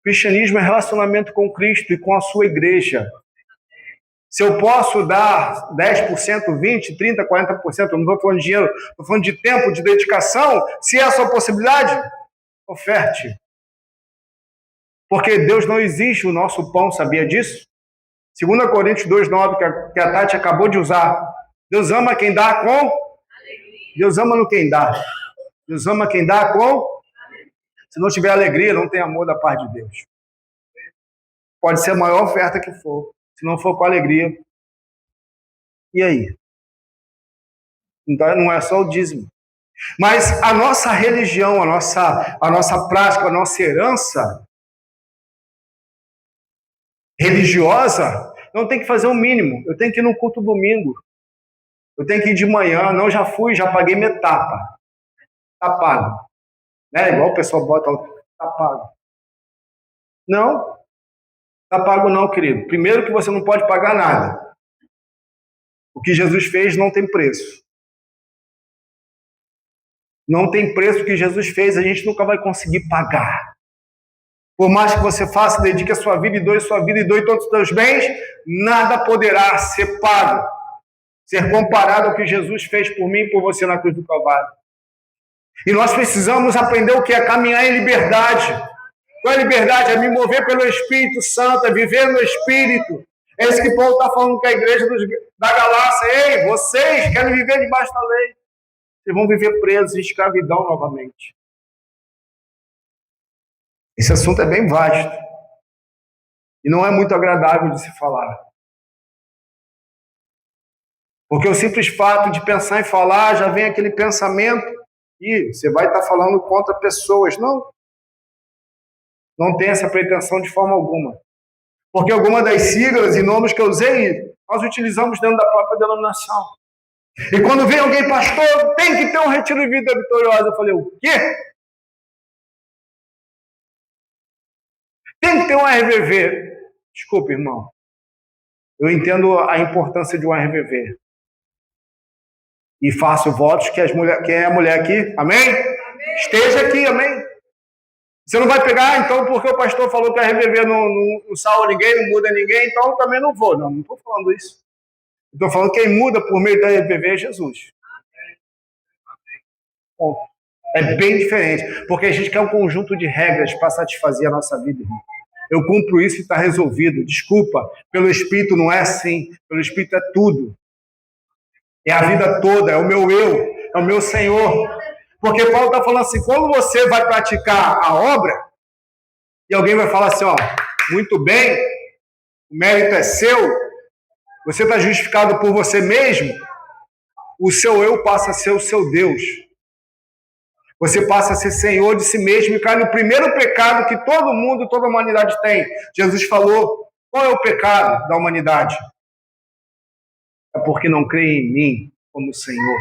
O cristianismo é relacionamento com Cristo e com a sua igreja. Se eu posso dar 10%, 20%, 30%, 40%, eu não estou falando de dinheiro, estou falando de tempo, de dedicação, se é a sua possibilidade, oferte. Porque Deus não exige o nosso pão, sabia disso? 2 Coríntios 2,9, que a Tati acabou de usar. Deus ama quem dá com... Deus ama no quem dá. Deus ama quem dá com... Se não tiver alegria, não tem amor da parte de Deus. Pode ser a maior oferta que for. Se não for com alegria. E aí? Então não é só o dízimo. Mas a nossa religião, a nossa prática, a nossa herança religiosa, não tem que fazer o mínimo. Eu tenho que ir no culto domingo. Eu tenho que ir de manhã. Não, já fui, já paguei minha etapa. Tá pago. Né? Igual o pessoal bota, tá pago. Não, tá pago não, querido. Primeiro que você não pode pagar nada. O que Jesus fez não tem preço. Não tem preço que Jesus fez, a gente nunca vai conseguir pagar. Por mais que você faça, dedique a sua vida e doe todos os seus bens, nada poderá ser pago, ser comparado ao que Jesus fez por mim e por você na cruz do Calvário. E nós precisamos aprender o que é caminhar em liberdade. Qual é a liberdade? É me mover pelo Espírito Santo, é viver no Espírito. É isso que Paulo está falando com a igreja da Galácia. Ei, vocês querem viver debaixo da lei. Vocês vão viver presos em escravidão novamente. Esse assunto é bem vasto. E não é muito agradável de se falar. Porque o simples fato de pensar em falar, já vem aquele pensamento, e você vai estar falando contra pessoas. Não. Não tem essa pretensão de forma alguma. Porque alguma das siglas e nomes que eu usei, nós utilizamos dentro da própria denominação. E quando vem alguém, pastor, tem que ter um retiro de vida vitoriosa. Eu falei, o quê? Tem que ter um RVV. Desculpa, irmão. Eu entendo a importância de um RVV. E faço votos que quem é a mulher aqui, amém? Esteja aqui, amém? Você não vai pegar, então, porque o pastor falou que a RVV não salva ninguém, não muda ninguém, então eu também não vou. Não estou falando isso. Estou falando que quem muda por meio da RVV é Jesus. Bom, é bem diferente, porque a gente quer um conjunto de regras para satisfazer a nossa vida, irmão. Eu cumpro isso e está resolvido. Desculpa, pelo Espírito não é assim. Pelo Espírito é tudo. É a vida toda, é o meu eu, é o meu Senhor. Porque Paulo está falando assim, quando você vai praticar a obra, e alguém vai falar assim, ó, muito bem, o mérito é seu, você está justificado por você mesmo, o seu eu passa a ser o seu Deus. Você passa a ser senhor de si mesmo e cai no primeiro pecado que todo mundo, toda a humanidade tem. Jesus falou, qual é o pecado da humanidade? É porque não crê em mim como Senhor.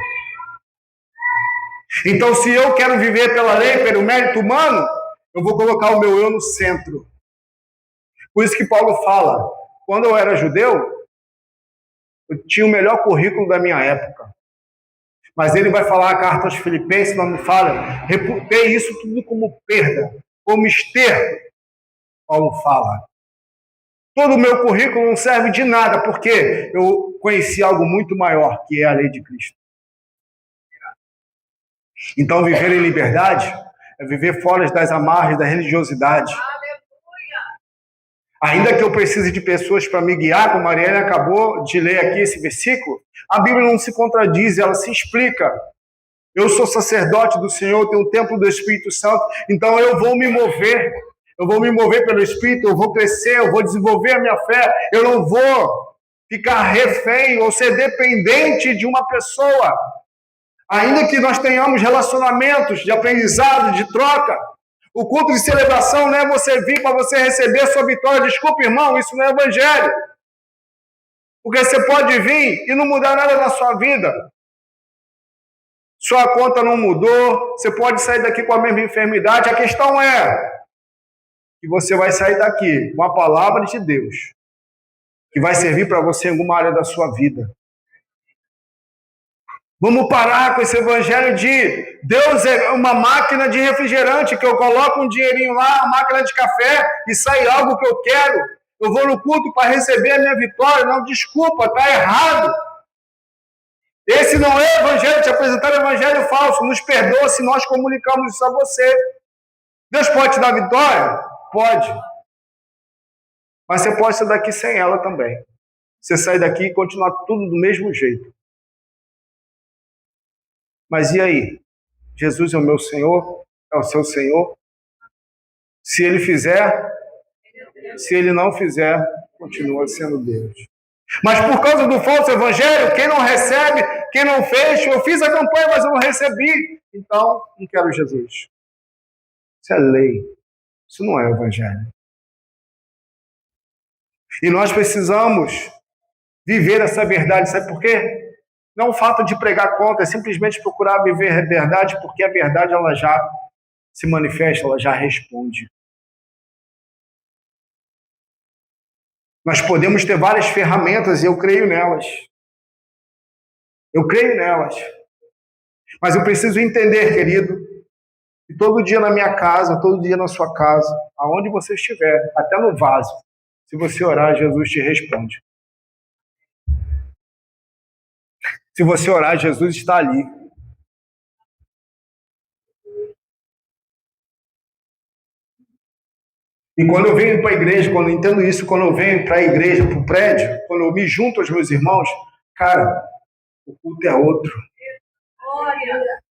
Então, se eu quero viver pela lei, pelo mérito humano, eu vou colocar o meu eu no centro. Por isso que Paulo fala, quando eu era judeu, eu tinha o melhor currículo da minha época. Mas ele vai falar a carta aos Filipenses, não me falha, reputei isso tudo como perda, como esterco. Paulo fala. Todo o meu currículo não serve de nada, porque eu conheci algo muito maior, que é a lei de Cristo. Então, viver em liberdade é viver fora das amarras da religiosidade. Ainda que eu precise de pessoas para me guiar, como a Mariana acabou de ler aqui esse versículo, a Bíblia não se contradiz, ela se explica. Eu sou sacerdote do Senhor, tenho o templo do Espírito Santo, então eu vou me mover. Eu vou me mover pelo Espírito, eu vou crescer, eu vou desenvolver a minha fé. Eu não vou ficar refém ou ser dependente de uma pessoa. Ainda que nós tenhamos relacionamentos de aprendizado, de troca, o culto de celebração não é você vir para você receber a sua vitória. Desculpa, irmão, isso não é evangelho. Porque você pode vir e não mudar nada na sua vida. Sua conta não mudou, você pode sair daqui com a mesma enfermidade. A questão é que você vai sair daqui com a palavra de Deus, que vai servir para você em alguma área da sua vida. Vamos parar com esse evangelho de Deus é uma máquina de refrigerante, que eu coloco um dinheirinho lá, uma máquina de café, e sai algo que eu quero. Eu vou no culto para receber a minha vitória. Não, desculpa, está errado. Esse não é evangelho, te apresentar evangelho falso. Nos perdoa se nós comunicamos isso a você. Deus pode te dar vitória? Pode. Mas você pode sair daqui sem ela também. Você sair daqui e continuar tudo do mesmo jeito. Mas e aí? Jesus é o meu Senhor? É o seu Senhor? Se ele fizer, se ele não fizer, continua sendo Deus. Mas por causa do falso evangelho, quem não recebe, quem não fez, eu fiz a campanha, mas eu não recebi. Então, não quero Jesus. Isso é lei. Isso não é evangelho. E nós precisamos viver essa verdade. Sabe por quê? Não é o fato de pregar contra, é simplesmente procurar viver a verdade, porque a verdade ela já se manifesta, ela já responde. Nós podemos ter várias ferramentas e eu creio nelas. Eu creio nelas. Mas eu preciso entender, querido, que todo dia na minha casa, todo dia na sua casa, aonde você estiver, até no vaso, se você orar, Jesus te responde. Se você orar, Jesus está ali. E quando eu venho para a igreja, quando eu entendo isso, quando eu venho para a igreja, para o prédio, quando eu me junto aos meus irmãos, cara, o culto é outro.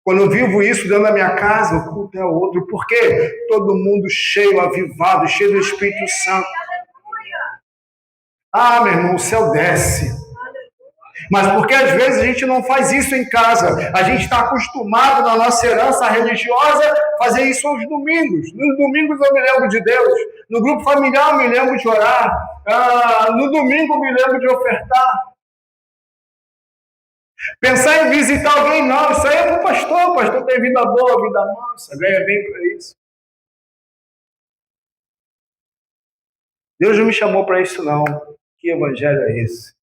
Quando eu vivo isso dentro da minha casa, o culto é outro. Por quê? Todo mundo cheio, avivado, cheio do Espírito Santo. Ah, meu irmão, o céu desce. Mas porque às vezes a gente não faz isso em casa. A gente está acostumado na nossa herança religiosa fazer isso aos domingos. Nos domingos eu me lembro de Deus. No grupo familiar eu me lembro de orar. No domingo eu me lembro de ofertar. Pensar em visitar alguém, não. Isso aí é para o pastor. O pastor tem vida boa, vida mansa. Ganha bem para isso. Deus não me chamou para isso, não. Que evangelho é esse?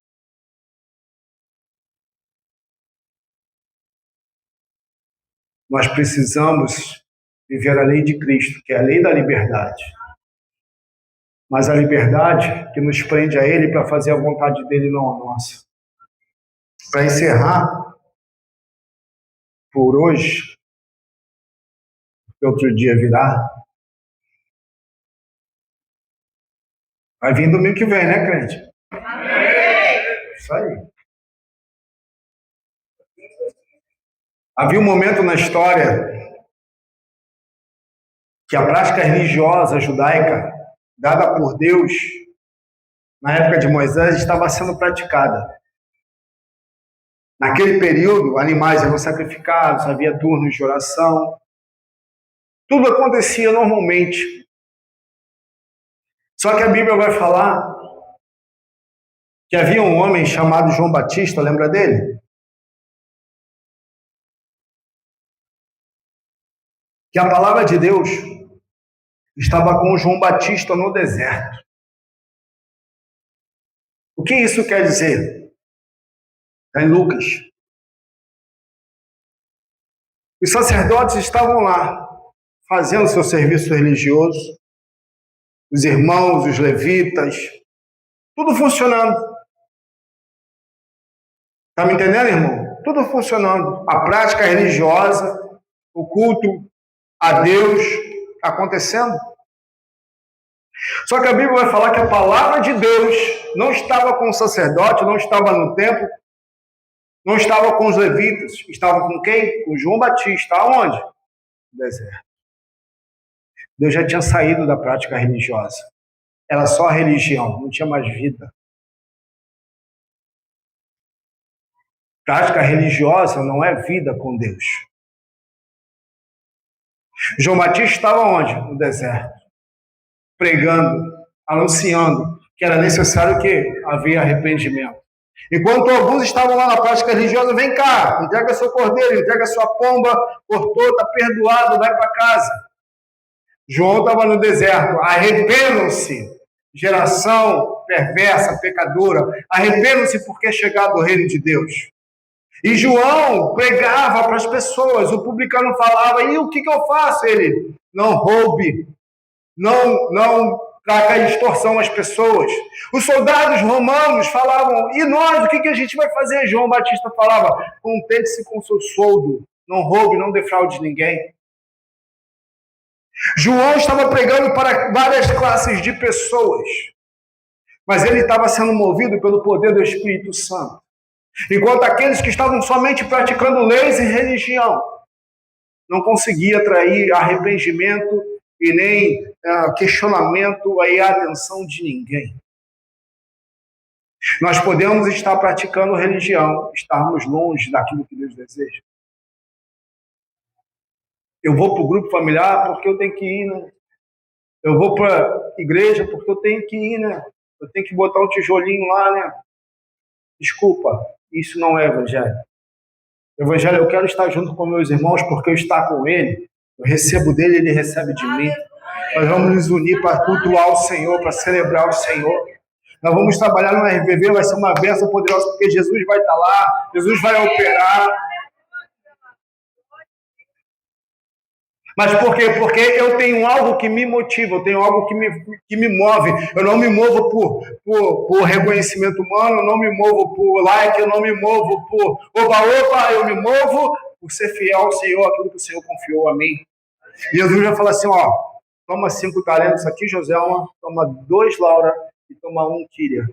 Nós precisamos viver a lei de Cristo, que é a lei da liberdade. Mas a liberdade que nos prende a Ele para fazer a vontade dEle, não a nossa. Para encerrar, por hoje, que outro dia virá, vai vir domingo que vem, né, crente? Amém! Isso aí. Havia um momento na história que a prática religiosa judaica, dada por Deus, na época de Moisés, estava sendo praticada. Naquele período, animais eram sacrificados, havia turnos de oração. Tudo acontecia normalmente. Só que a Bíblia vai falar que havia um homem chamado João Batista, lembra dele? Que a palavra de Deus estava com João Batista no deserto. O que isso quer dizer? Está em Lucas. Os sacerdotes estavam lá, fazendo seu serviço religioso, os irmãos, os levitas, tudo funcionando. Está me entendendo, irmão? Tudo funcionando. A prática religiosa, o culto a Deus acontecendo. Só que a Bíblia vai falar que a palavra de Deus não estava com o sacerdote, não estava no templo, não estava com os levitas, estava com quem? Com João Batista. Aonde? No deserto. Deus já tinha saído da prática religiosa. Era só religião, não tinha mais vida. Prática religiosa não é vida com Deus. João Batista estava onde? No deserto. Pregando, anunciando que era necessário que havia arrependimento. Enquanto alguns estavam lá na prática religiosa, vem cá, entrega seu cordeiro, entrega sua pomba, cortou, está perdoado, vai para casa. João estava no deserto, arrependam-se, geração perversa, pecadora, arrependam-se porque é chegado o reino de Deus. E João pregava para as pessoas, o publicano falava, e o que eu faço? Ele, não roube, não traga extorsão às pessoas. Os soldados romanos falavam, e nós, o que a gente vai fazer? João Batista falava, contente-se com seu soldo, não roube, não defraude ninguém. João estava pregando para várias classes de pessoas, mas ele estava sendo movido pelo poder do Espírito Santo. Enquanto aqueles que estavam somente praticando leis e religião não conseguiam atrair arrependimento e nem questionamento e atenção de ninguém. Nós podemos estar praticando religião, estarmos longe daquilo que Deus deseja. Eu vou para o grupo familiar porque eu tenho que ir, né? Eu vou para a igreja porque eu tenho que ir, né? Eu tenho que botar um tijolinho lá, né? Desculpa, isso não é evangelho. Evangelho, eu quero estar junto com meus irmãos porque eu estou com ele, eu recebo dele, ele recebe de mim. Nós vamos nos unir para cultuar o Senhor, para celebrar o Senhor. Nós vamos trabalhar no RVV, vai ser uma bênção poderosa, porque Jesus vai estar lá, Jesus vai operar. Mas por quê? Porque eu tenho algo que me motiva, eu tenho algo que me move. Eu não me movo por reconhecimento humano, eu não me movo por like, eu não me movo por opa, eu me movo por ser fiel ao Senhor, aquilo que o Senhor confiou a mim. E Jesus já fala assim, ó, toma 5 talentos aqui, Joselma, toma 2, Laura, e toma 1, Kíria.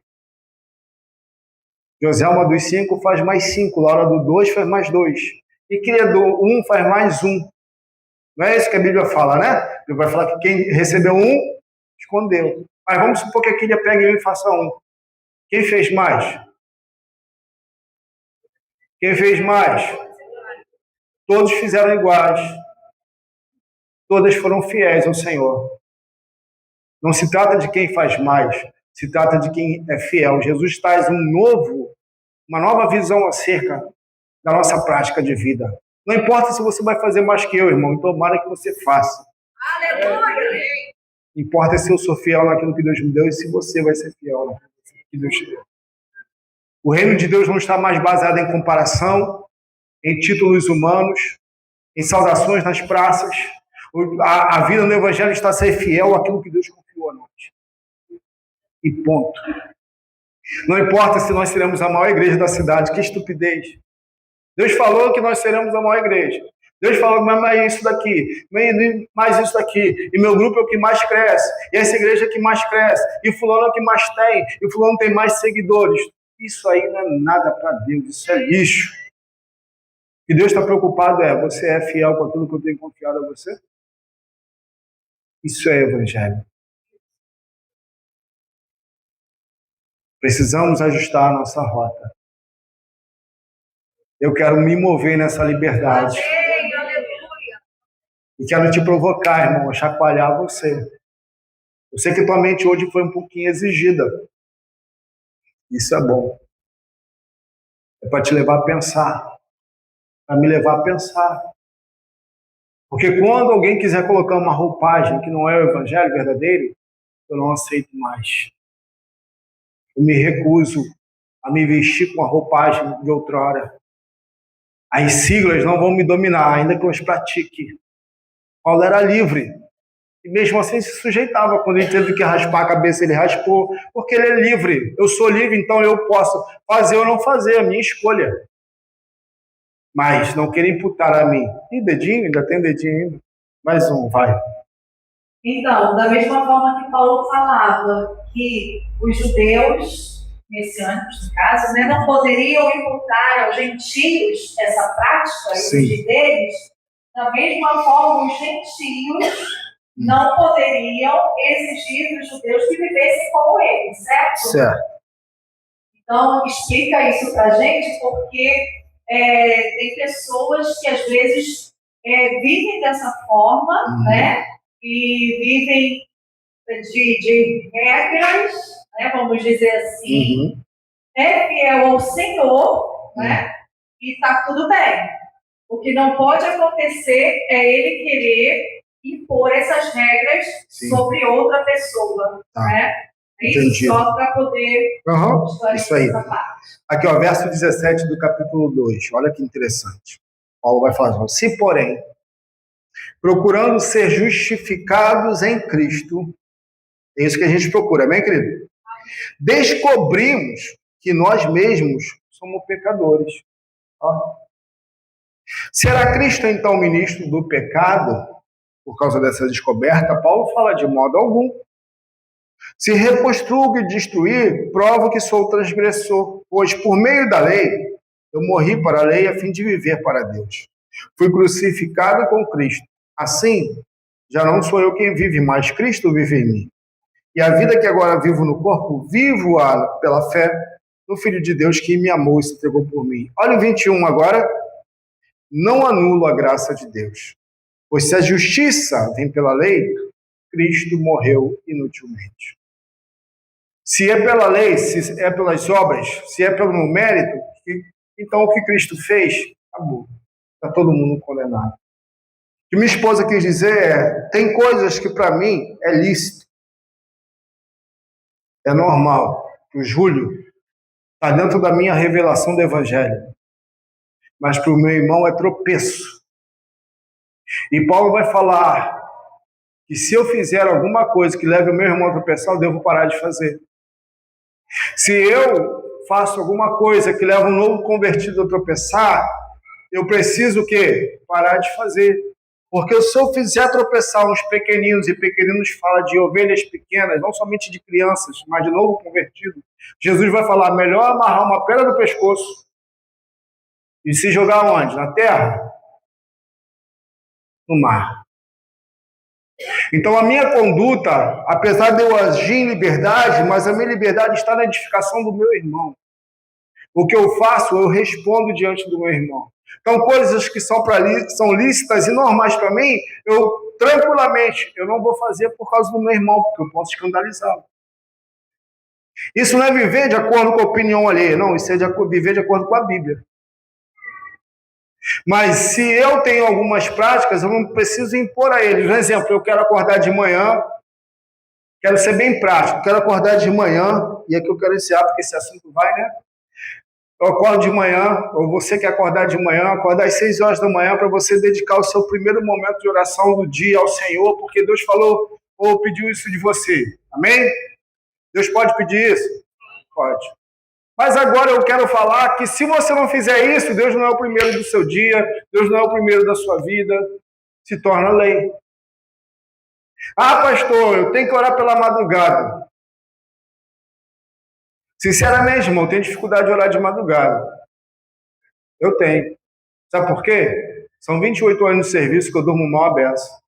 Joselma dos 5 faz mais 5, Laura do 2 faz mais 2. E Kíria do 1 faz mais 1. Não é isso que a Bíblia fala, né? A Bíblia vai falar que quem recebeu 1, escondeu. Mas vamos supor que a Kíria pegue 1 e faça 1. Quem fez mais? Quem fez mais? Todos fizeram iguais. Todas foram fiéis ao Senhor. Não se trata de quem faz mais, se trata de quem é fiel. Jesus traz uma nova visão acerca da nossa prática de vida. Não importa se você vai fazer mais que eu, irmão, tomara que você faça. Aleluia! Importa se eu sou fiel naquilo que Deus me deu e se você vai ser fiel naquilo que Deus te deu. O reino de Deus não está mais baseado em comparação, em títulos humanos, em saudações nas praças. A vida no Evangelho está a ser fiel àquilo que Deus confiou a nós. E ponto. Não importa se nós seremos a maior igreja da cidade, que estupidez. Deus falou que nós seremos a maior igreja. Deus falou, mas mais isso daqui, mais isso daqui. E meu grupo é o que mais cresce. E essa igreja é que mais cresce. E fulano é o que mais tem. E fulano tem mais seguidores. Isso aí não é nada para Deus. Isso é lixo. O que Deus está preocupado você é fiel com aquilo que eu tenho confiado a você? Isso é evangelho. Precisamos ajustar a nossa rota. Eu quero me mover nessa liberdade. E quero te provocar, irmão, a chacoalhar você. Eu sei que tua mente hoje foi um pouquinho exigida. Isso é bom. É para te levar a pensar. Para me levar a pensar. Porque quando alguém quiser colocar uma roupagem que não é o evangelho verdadeiro, eu não aceito mais. Eu me recuso a me vestir com a roupagem de outrora. As siglas não vão me dominar, ainda que eu as pratique. Paulo era livre. E mesmo assim se sujeitava. Quando ele teve que raspar a cabeça, ele raspou. Porque ele é livre. Eu sou livre, então eu posso fazer ou não fazer, a minha escolha. Mas não querer imputar a mim. E dedinho, ainda tem dedinho ainda. Mais um, vai. Então, da mesma forma que Paulo falava que os judeus, messiânicos no caso, né, não poderiam imputar aos gentios essa prática, exigir deles, da mesma forma os gentios não poderiam exigir dos judeus que vivessem como eles, certo? Certo. Então, explica isso para a gente, porque tem pessoas que às vezes vivem dessa forma, né? E vivem de regras, né? Vamos dizer assim, é fiel ao Senhor, né? E está tudo bem. O que não pode acontecer é ele querer impor essas regras sobre outra pessoa, né? Isso só para poder isso aí. Essa parte. Aqui, ó, verso 17 do capítulo 2. Olha que interessante. Paulo vai falar: se, porém, procurando ser justificados em Cristo, é isso que a gente procura, amém, querido? Descobrimos que nós mesmos somos pecadores. Ó. Será Cristo, então, ministro do pecado? Por causa dessa descoberta, Paulo fala de modo algum. Se reconstruo e destruir, provo que sou transgressor, pois por meio da lei, eu morri para a lei a fim de viver para Deus. Fui crucificado com Cristo. Assim, já não sou eu quem vive, mas Cristo vive em mim. E a vida que agora vivo no corpo, vivo-a pela fé no Filho de Deus que me amou e se entregou por mim. Olha o 21 agora. Não anulo a graça de Deus. Pois se a justiça vem pela lei, Cristo morreu inutilmente. Se é pela lei, se é pelas obras, se é pelo mérito, então o que Cristo fez, acabou. Está todo mundo condenado. O que minha esposa quis dizer é, tem coisas que para mim é lícito. É normal. O Júlio está dentro da minha revelação do Evangelho. Mas para o meu irmão é tropeço. E Paulo vai falar que se eu fizer alguma coisa que leve o meu irmão a tropeçar, eu devo parar de fazer. Se eu faço alguma coisa que leva um novo convertido a tropeçar, eu preciso o quê? Parar de fazer. Porque se eu fizer tropeçar uns pequeninos, e pequeninos fala de ovelhas pequenas, não somente de crianças, mas de novo convertido, Jesus vai falar, melhor amarrar uma pedra no pescoço e se jogar onde? Na terra? No mar. Então a minha conduta, apesar de eu agir em liberdade, mas a minha liberdade está na edificação do meu irmão. O que eu faço, eu respondo diante do meu irmão. Então coisas que são lícitas e normais para mim, eu tranquilamente, eu não vou fazer por causa do meu irmão, porque eu posso escandalizá-lo. Isso não é viver de acordo com a opinião alheia, não, isso é viver de acordo com a Bíblia. Mas se eu tenho algumas práticas, eu não preciso impor a eles. Por exemplo, eu quero acordar de manhã, Quero ser bem prático, quero acordar de manhã, e aqui eu quero encerrar, porque esse assunto vai, né? Eu acordo de manhã, ou você quer acordar de manhã, acordar às 6 horas da manhã para você dedicar o seu primeiro momento de oração do dia ao Senhor, porque Deus falou ou pediu isso de você. Amém? Deus pode pedir isso? Pode. Mas agora eu quero falar que se você não fizer isso, Deus não é o primeiro do seu dia, Deus não é o primeiro da sua vida, se torna lei. Ah, pastor, eu tenho que orar pela madrugada. Sinceramente, irmão, eu tenho dificuldade de orar de madrugada. Eu tenho. Sabe por quê? São 28 anos de serviço que eu durmo mal a beça.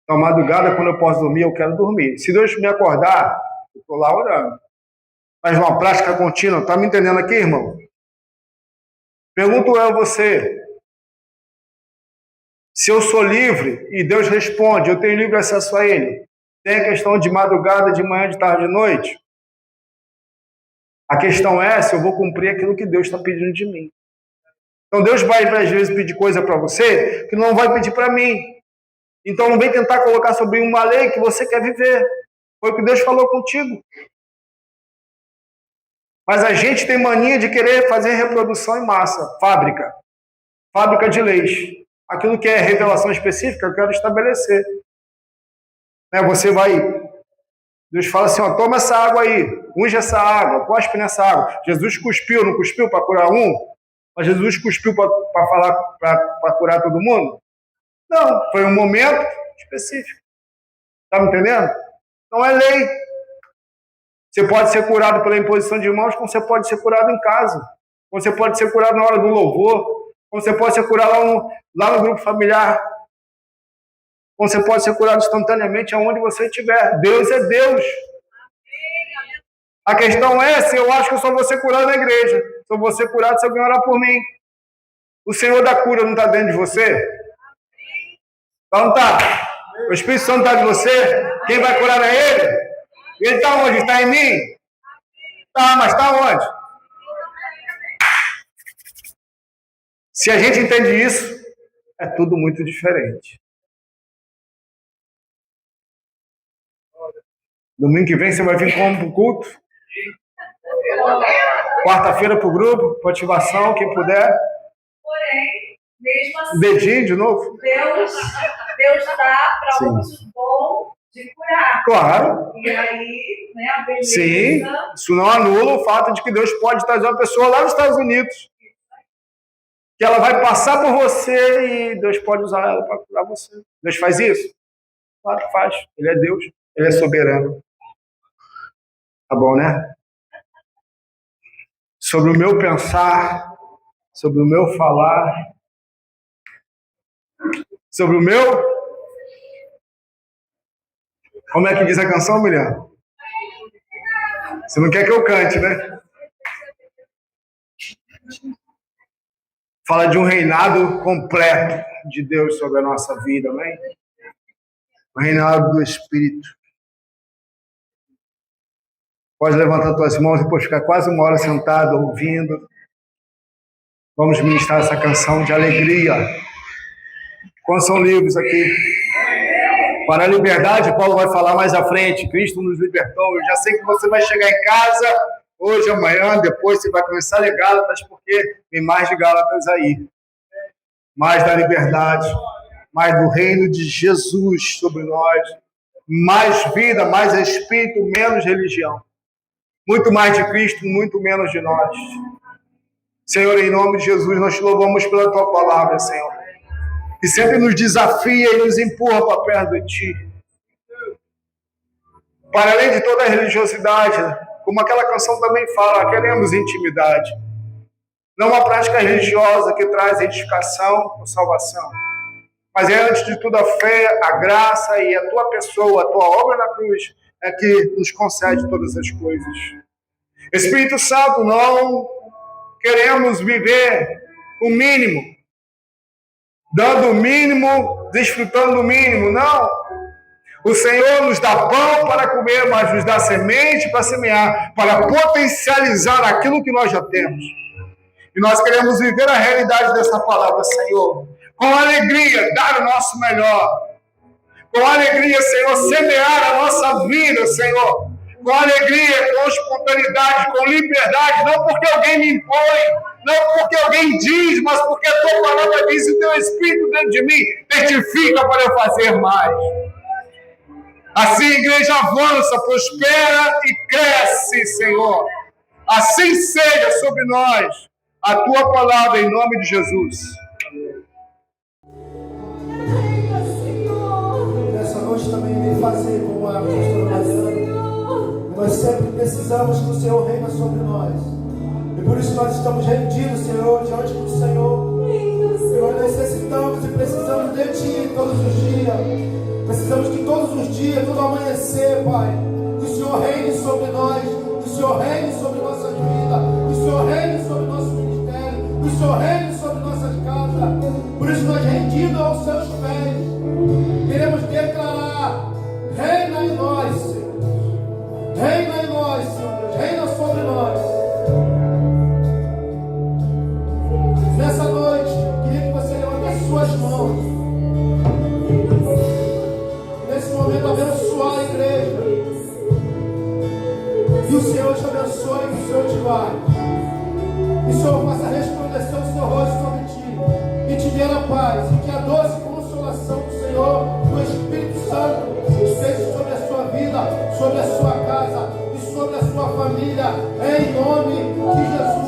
Então, madrugada, quando eu posso dormir, eu quero dormir. Se Deus me acordar, eu estou lá orando. Mas uma prática contínua, tá me entendendo aqui, irmão? Pergunto eu a você. Se eu sou livre e Deus responde, eu tenho livre acesso a Ele. Tem a questão de madrugada, de manhã, de tarde, de noite? A questão é se eu vou cumprir aquilo que Deus está pedindo de mim. Então Deus vai, às vezes, pedir coisa para você que não vai pedir para mim. Então não vem tentar colocar sobre uma lei que você quer viver. Foi o que Deus falou contigo. Mas a gente tem mania de querer fazer reprodução em massa. Fábrica de leis. Aquilo que é revelação específica, eu quero estabelecer. Você vai... Deus fala assim, ó, toma essa água aí, unge essa água, cospe nessa água. Jesus cuspiu, não cuspiu para curar um? Mas Jesus cuspiu para curar todo mundo? Não, foi um momento específico. Está me entendendo? Não é lei. Você pode ser curado pela imposição de mãos, como você pode ser curado em casa. Como você pode ser curado na hora do louvor. Como você pode ser curado lá no grupo familiar. Como você pode ser curado instantaneamente aonde você estiver. Deus é Deus. A questão é se eu acho que eu só vou ser curado na igreja. Só vou ser curado se alguém orar por mim. O Senhor da cura não está dentro de você? Não está. O Espírito Santo está de você? Quem vai curar é Ele? Ele está onde? Está em mim? Tá, mas está onde? Se a gente entende isso, é tudo muito diferente. Domingo que vem você vai vir como para o culto? Quarta-feira para o grupo, para ativação, quem puder. Porém, mesmo assim, dedinho de novo? Deus dá para uso bom de curar. Claro. E aí, né, a beleza... Sim, isso não anula o fato de que Deus pode trazer uma pessoa lá nos Estados Unidos, que ela vai passar por você e Deus pode usar ela para curar você. Deus faz isso? Claro que faz. Ele é Deus, Ele é soberano. Tá bom, né? Sobre o meu pensar, sobre o meu falar, sobre o meu... Como é que diz a canção, Miriam? Você não quer que eu cante, né? Fala de um reinado completo de Deus sobre a nossa vida, amém? O reinado do Espírito. Pode levantar tuas mãos e depois ficar quase uma hora sentado, ouvindo. Vamos ministrar essa canção de alegria. Quantos são livres aqui? Para a liberdade, Paulo vai falar mais à frente. Cristo nos libertou. Eu já sei que você vai chegar em casa hoje, amanhã, depois você vai começar a ler Gálatas, porque tem mais de Gálatas aí. Mais da liberdade, mais do reino de Jesus sobre nós. Mais vida, mais espírito, menos religião. Muito mais de Cristo, muito menos de nós. Senhor, em nome de Jesus, nós te louvamos pela tua palavra, Senhor. Que sempre nos desafia e nos empurra para perto de ti. Para além de toda a religiosidade, como aquela canção também fala, queremos intimidade. Não uma prática religiosa que traz edificação ou salvação. Mas é, antes de tudo, a fé, a graça e a tua pessoa, a tua obra na cruz, é que nos concede todas as coisas. Espírito Santo, não queremos viver o mínimo, dando o mínimo, desfrutando o mínimo, não. O Senhor nos dá pão para comer, mas nos dá semente para semear, para potencializar aquilo que nós já temos. E nós queremos viver a realidade dessa palavra, Senhor, com alegria, dar o nosso melhor, com alegria, Senhor, semear a nossa vida, Senhor, com alegria, com espontaneidade, com liberdade, não porque alguém me impõe, não porque alguém diz, mas porque a tua palavra diz e o teu Espírito dentro de mim testifica para eu fazer mais. Assim a igreja avança, prospera e cresce, Senhor. Assim seja sobre nós a tua palavra em nome de Jesus. Nessa noite também vem fazer como a pastora Mariana. Nós sempre precisamos que o Senhor reina sobre nós. E por isso nós estamos rendidos, Senhor, diante do Senhor. Senhor, necessitamos e precisamos de Ti todos os dias. Precisamos que todos os dias, todo amanhecer, Pai, que o Senhor reine sobre nós, que o Senhor reine sobre nossas vidas, que o Senhor reine sobre nosso ministério, que o Senhor reine sobre nossas casas. Por isso nós rendidos aos seus pés, queremos declarar: reina em nós, Senhor. Reina em nós, Senhor. Reina sobre nós. Nessa noite, queria que você levante as suas mãos. Nesse momento, abençoar a igreja. E o Senhor te abençoe, que o Senhor te guarde. E o Senhor faça resplandecer o seu rosto sobre ti. E te dê a paz. E que a doce consolação do Senhor, do Espírito Santo, esteja sobre a sua vida, sobre a sua casa e sobre a sua família. Em nome de Jesus.